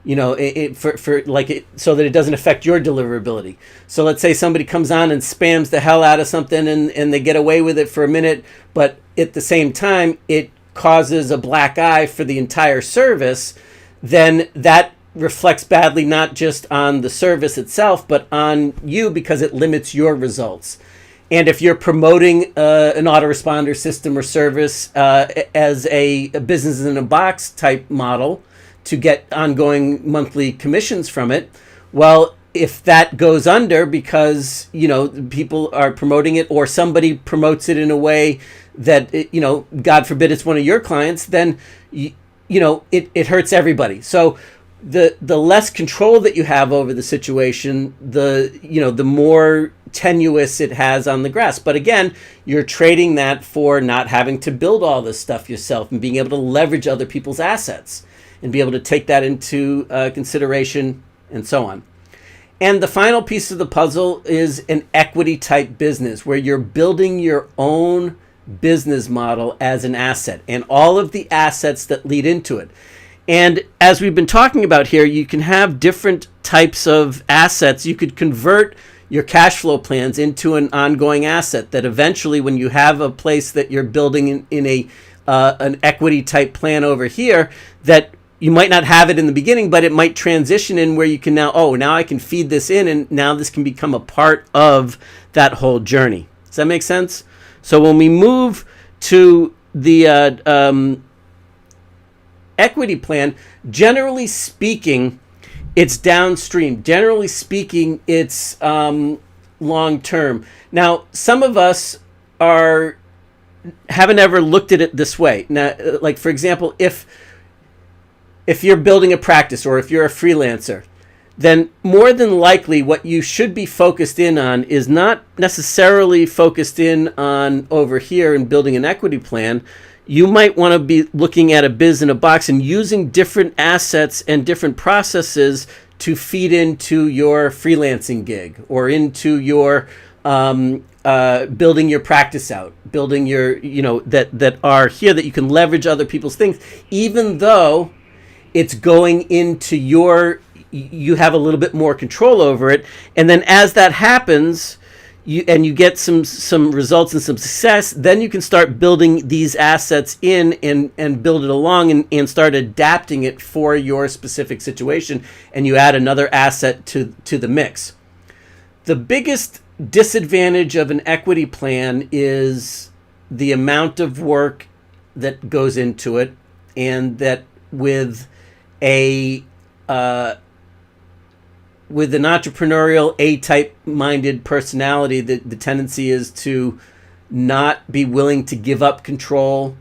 so that it doesn't affect your deliverability. So let's say somebody comes on and spams the hell out of something and they get away with it for a minute, but at the same time, it causes a black eye for the entire service, then that reflects badly not just on the service itself, but on you, because it limits your results. And if you're promoting an autoresponder system or service as a business in a box type model to get ongoing monthly commissions from it, well, if that goes under because, people are promoting it, or somebody promotes it in a way that, God forbid it's one of your clients, then, it hurts everybody. So the less control that you have over the situation, the more tenuous it has on the grass. But again, you're trading that for not having to build all this stuff yourself and being able to leverage other people's assets and be able to take that into consideration and so on. And the final piece of the puzzle is an equity type business where you're building your own business model as an asset and all of the assets that lead into it. And as we've been talking about here, you can have different types of assets. You could convert your cash flow plans into an ongoing asset that eventually, when you have a place that you're building in an equity type plan over here, that you might not have it in the beginning, but it might transition in where you can now I can feed this in, and now this can become a part of that whole journey. Does that make sense? So when we move to the equity plan, generally speaking, it's downstream. Generally speaking, it's long term. Now, some of us haven't ever looked at it this way. Now, like for example, if you're building a practice or if you're a freelancer, then more than likely what you should be focused in on is not necessarily focused in on over here and building an equity plan. You might want to be looking at a biz in a box and using different assets and different processes to feed into your freelancing gig or into your building your practice out, building your, that are here that you can leverage other people's things, even though it's going into you have a little bit more control over it. And then as that happens, you get some results and some success, then you can start building these assets in and build it along and start adapting it for your specific situation, and you add another asset to the mix. The biggest disadvantage of an equity plan is the amount of work that goes into it, and that with a with an entrepreneurial A-type minded personality, the tendency is to not be willing to give up control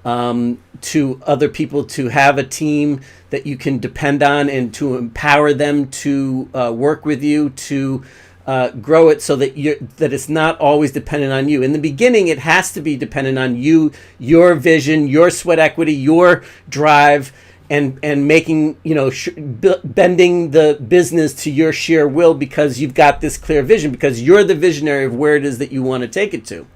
to other people, to have a team that you can depend on and to empower them to work with you, to grow it so that that it's not always dependent on you. In the beginning, it has to be dependent on you, your vision, your sweat equity, your drive, and making, bending the business to your sheer will, because you've got this clear vision, because you're the visionary of where it is that you want to take it to.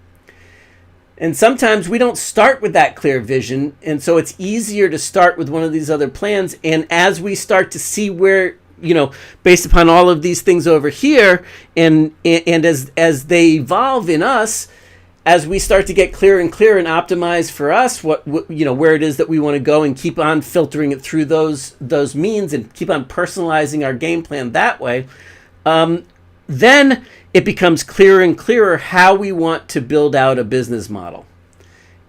And sometimes we don't start with that clear vision, and so it's easier to start with one of these other plans. And as we start to see where, based upon all of these things over here, and as they evolve in us, as we start to get clearer and clearer and optimize for us what where it is that we want to go, and keep on filtering it through those means, and keep on personalizing our game plan that way, then it becomes clearer and clearer how we want to build out a business model.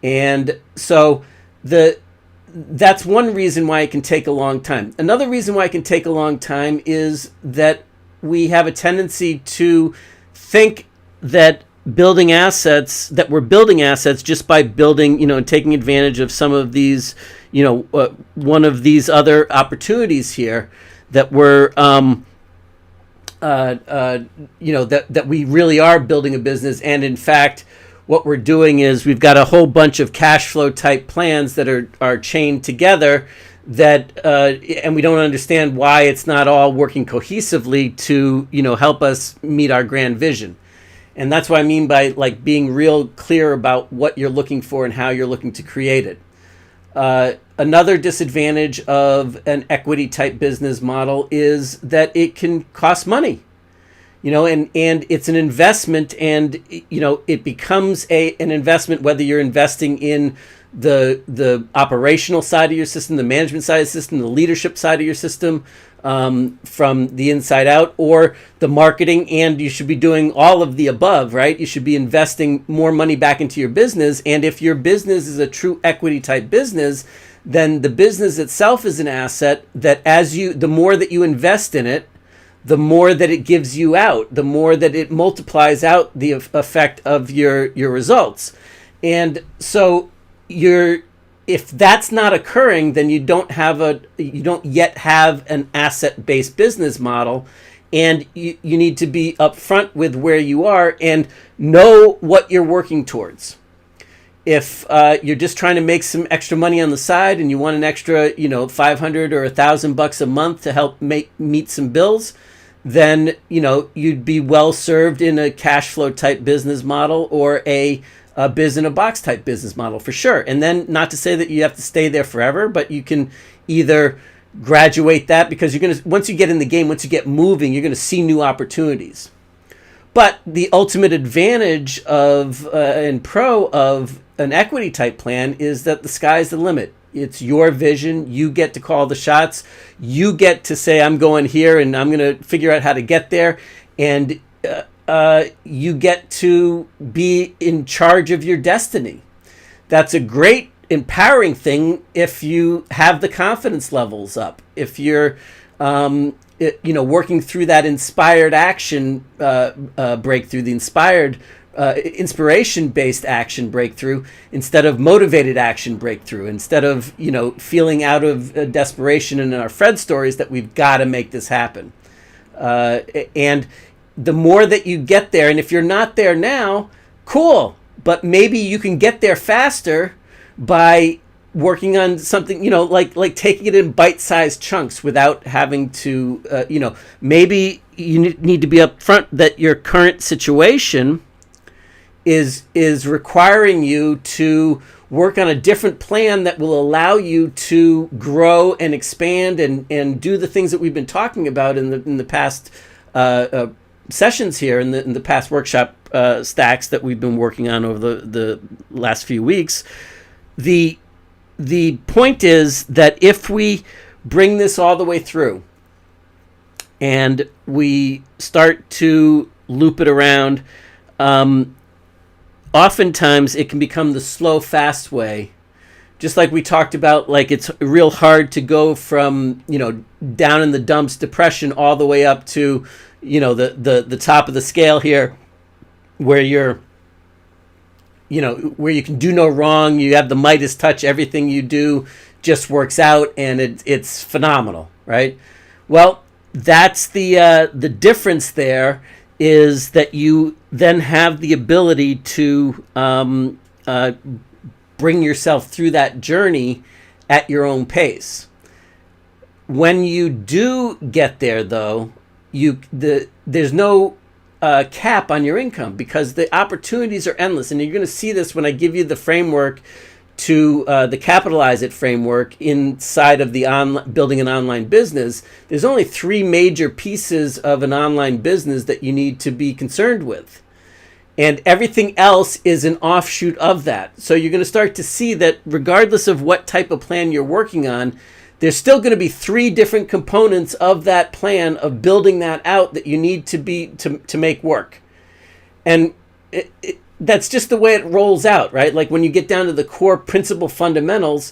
And so that's one reason why it can take a long time. Another reason why it can take a long time is that we have a tendency to think that we're building assets just by building, and taking advantage of some of these, one of these other opportunities here that we're, that we really are building a business. And in fact, what we're doing is we've got a whole bunch of cash flow type plans that are chained together, that and we don't understand why it's not all working cohesively to help us meet our grand vision. And that's what I mean by being real clear about what you're looking for and how you're looking to create it. Another disadvantage of an equity type business model is that it can cost money, and it's an investment, and it becomes an investment whether you're investing in the operational side of your system, the management side of the system, the leadership side of your system, from the inside out, or the marketing. And you should be doing all of the above, right? You should be investing more money back into your business. And if your business is a true equity type business, then the business itself is an asset that the more that you invest in it, the more that it gives you out, the more that it multiplies out the effect of your results. And so if that's not occurring, then you don't yet have an asset-based business model, and you need to be upfront with where you are and know what you're working towards. If you're just trying to make some extra money on the side and you want an extra, $500 or $1,000 a month to help meet some bills, then you'd be well served in a cash flow type business model, or a biz in a box type business model, for sure. And then, not to say that you have to stay there forever, but you can either graduate that, because once you get in the game, once you get moving, you're going to see new opportunities. But the ultimate advantage of and pro of an equity type plan is that the sky's the limit. It's your vision. You get to call the shots. You get to say, I'm going here and I'm going to figure out how to get there. And you get to be in charge of your destiny. That's a great empowering thing if you have the confidence levels up. If you're working through that inspired action breakthrough, the inspiration-based action breakthrough, instead of motivated action breakthrough, instead of feeling out of desperation in our Fred stories that we've got to make this happen. And the more that you get there, and if you're not there now, cool, but maybe you can get there faster by working on something, like taking it in bite-sized chunks without having to, maybe you need to be upfront that your current situation is requiring you to work on a different plan that will allow you to grow and expand and do the things that we've been talking about in the past sessions here, in the past workshop stacks that we've been working on over the last few weeks. The point is that if we bring this all the way through and we start to loop it around, oftentimes it can become the slow, fast way. Just like we talked about, like it's real hard to go from, down in the dumps, depression, all the way up to, the top of the scale here, where you're, where you can do no wrong. You have the Midas touch. Everything you do just works out, and it's phenomenal, right? Well, that's the difference there, is that you then have the ability to bring yourself through that journey at your own pace. When you do get there, though, there's no cap on your income, because the opportunities are endless. And you're going to see this when I give you the framework to the Capitalize It framework inside of the building an online business. There's only 3 major pieces of an online business that you need to be concerned with. And everything else is an offshoot of that. So you're going to start to see that regardless of what type of plan you're working on, there's still going to be 3 different components of that plan, of building that out, that you need to make work. And that's just the way it rolls out, right? Like when you get down to the core principle fundamentals.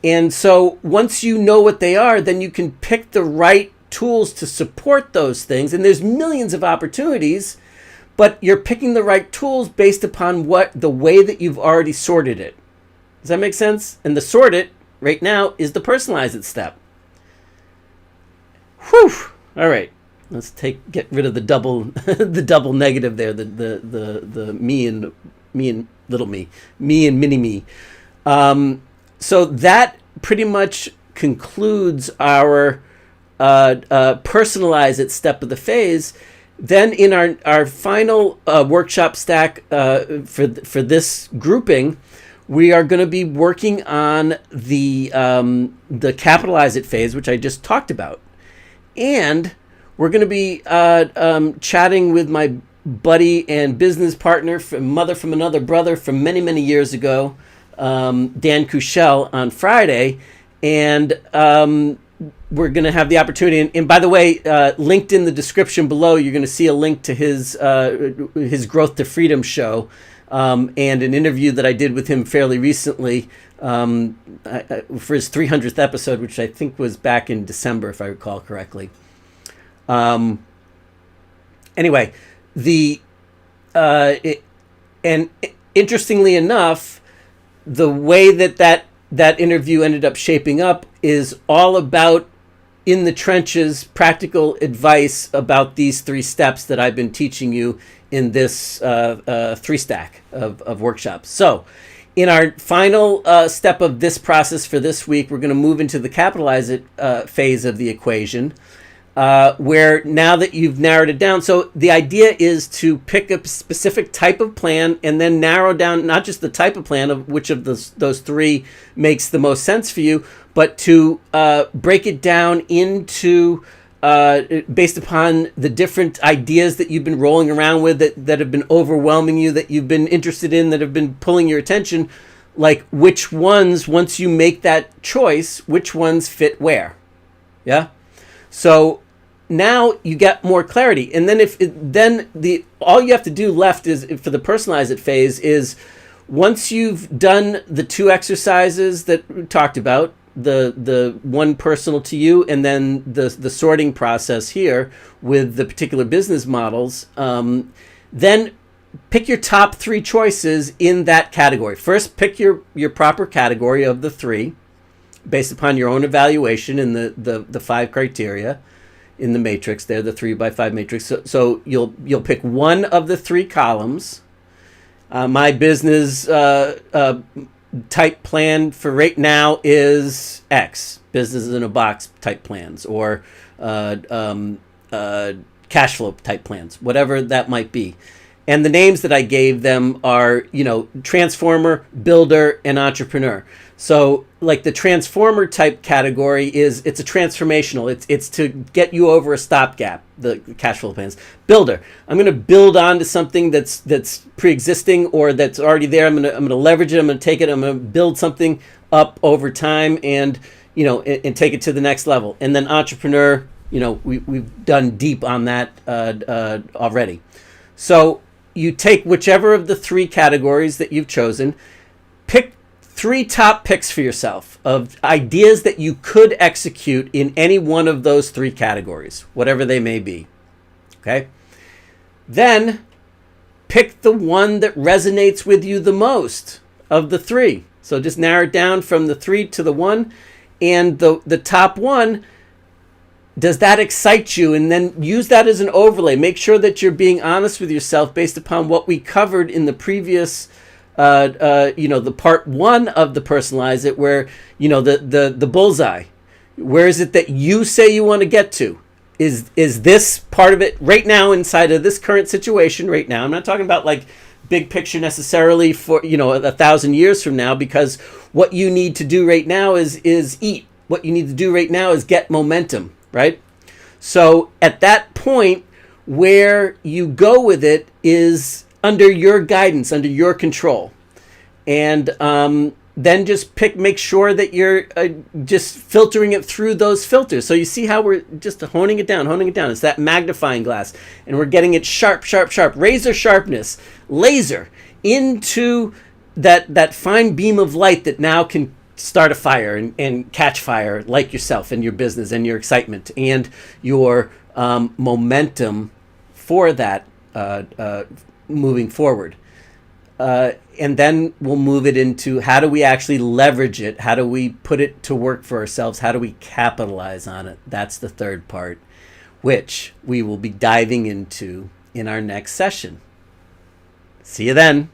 And so once you know what they are, then you can pick the right tools to support those things. And there's millions of opportunities, but you're picking the right tools based upon the way that you've already sorted it. Does that make sense? And the sort it right now is the personalize it step. Whew. All right. Let's get rid of the double the double negative there. The me and little me and mini me. So that pretty much concludes our personalize it step of the phase. Then in our final workshop stack for this grouping, we are going to be working on the Capitalize It phase, which I just talked about. And we're going to be chatting with my buddy and business partner, mother from another brother from many, many years ago, Dan Kushel, on Friday. And we're going to have the opportunity. And by the way, linked in the description below, you're going to see a link to his Growth to Freedom show, and an interview that I did with him fairly recently for his 300th episode, which I think was back in December, if I recall correctly. Anyway, and interestingly enough, the way that interview ended up shaping up is all about in the trenches, practical advice about these 3 steps that I've been teaching you in this 3 stack of workshops. So in our final step of this process for this week, we're going to move into the Capitalize It phase of the equation, where now that you've narrowed it down, so the idea is to pick a specific type of plan and then narrow down not just the type of plan of which of those 3 makes the most sense for you, but to break it down into based upon the different ideas that you've been rolling around with that have been overwhelming you, that you've been interested in, that have been pulling your attention, like which ones, once you make that choice, which ones fit where. Yeah? So now you get more clarity. And then all you have to do left is, for the personalize it phase, is once you've done the 2 exercises that we talked about, the one personal to you, and then the sorting process here with the particular business models, then pick your top 3 choices in that category. First, pick your proper category of the 3 based upon your own evaluation in the 5 criteria in the matrix there, the 3x5 matrix. So you'll pick one of the 3 columns. My business type plan for right now is X, businesses in a box type plans, or cash flow type plans, whatever that might be. And the names that I gave them are, transformer, builder, and entrepreneur. So like the transformer type category it's a transformational. It's to get you over a stopgap, the cash flow plans. Builder, I'm going to build onto something that's pre-existing or that's already there. I'm going to leverage it. I'm going to take it. I'm going to build something up over time and take it to the next level. And then entrepreneur, we've done deep on that already. So you take whichever of the 3 categories that you've chosen, pick 3 top picks for yourself of ideas that you could execute in any one of those 3 categories, whatever they may be. Okay? Then pick the one that resonates with you the most of the 3. So just narrow it down from the 3 to the 1. And the top one, does that excite you? And then use that as an overlay. Make sure that you're being honest with yourself based upon what we covered in the previous, the part 1 of the Personalize It, where, the bullseye. Where is it that you say you want to get to? Is this part of it right now inside of this current situation right now? I'm not talking about like big picture necessarily for 1,000 years from now, because what you need to do right now is eat. What you need to do right now is get momentum, right? So at that point, where you go with it is under your guidance, under your control, and then just make sure that you're just filtering it through those filters. So you see how we're just honing it down. It's that magnifying glass, and we're getting it sharp, razor sharpness, laser into that fine beam of light that now can start a fire and catch fire, like yourself and your business and your excitement and your momentum for that moving forward. And then we'll move it into, how do we actually leverage it? How do we put it to work for ourselves? How do we capitalize on it? That's the third part, which we will be diving into in our next session. See you then.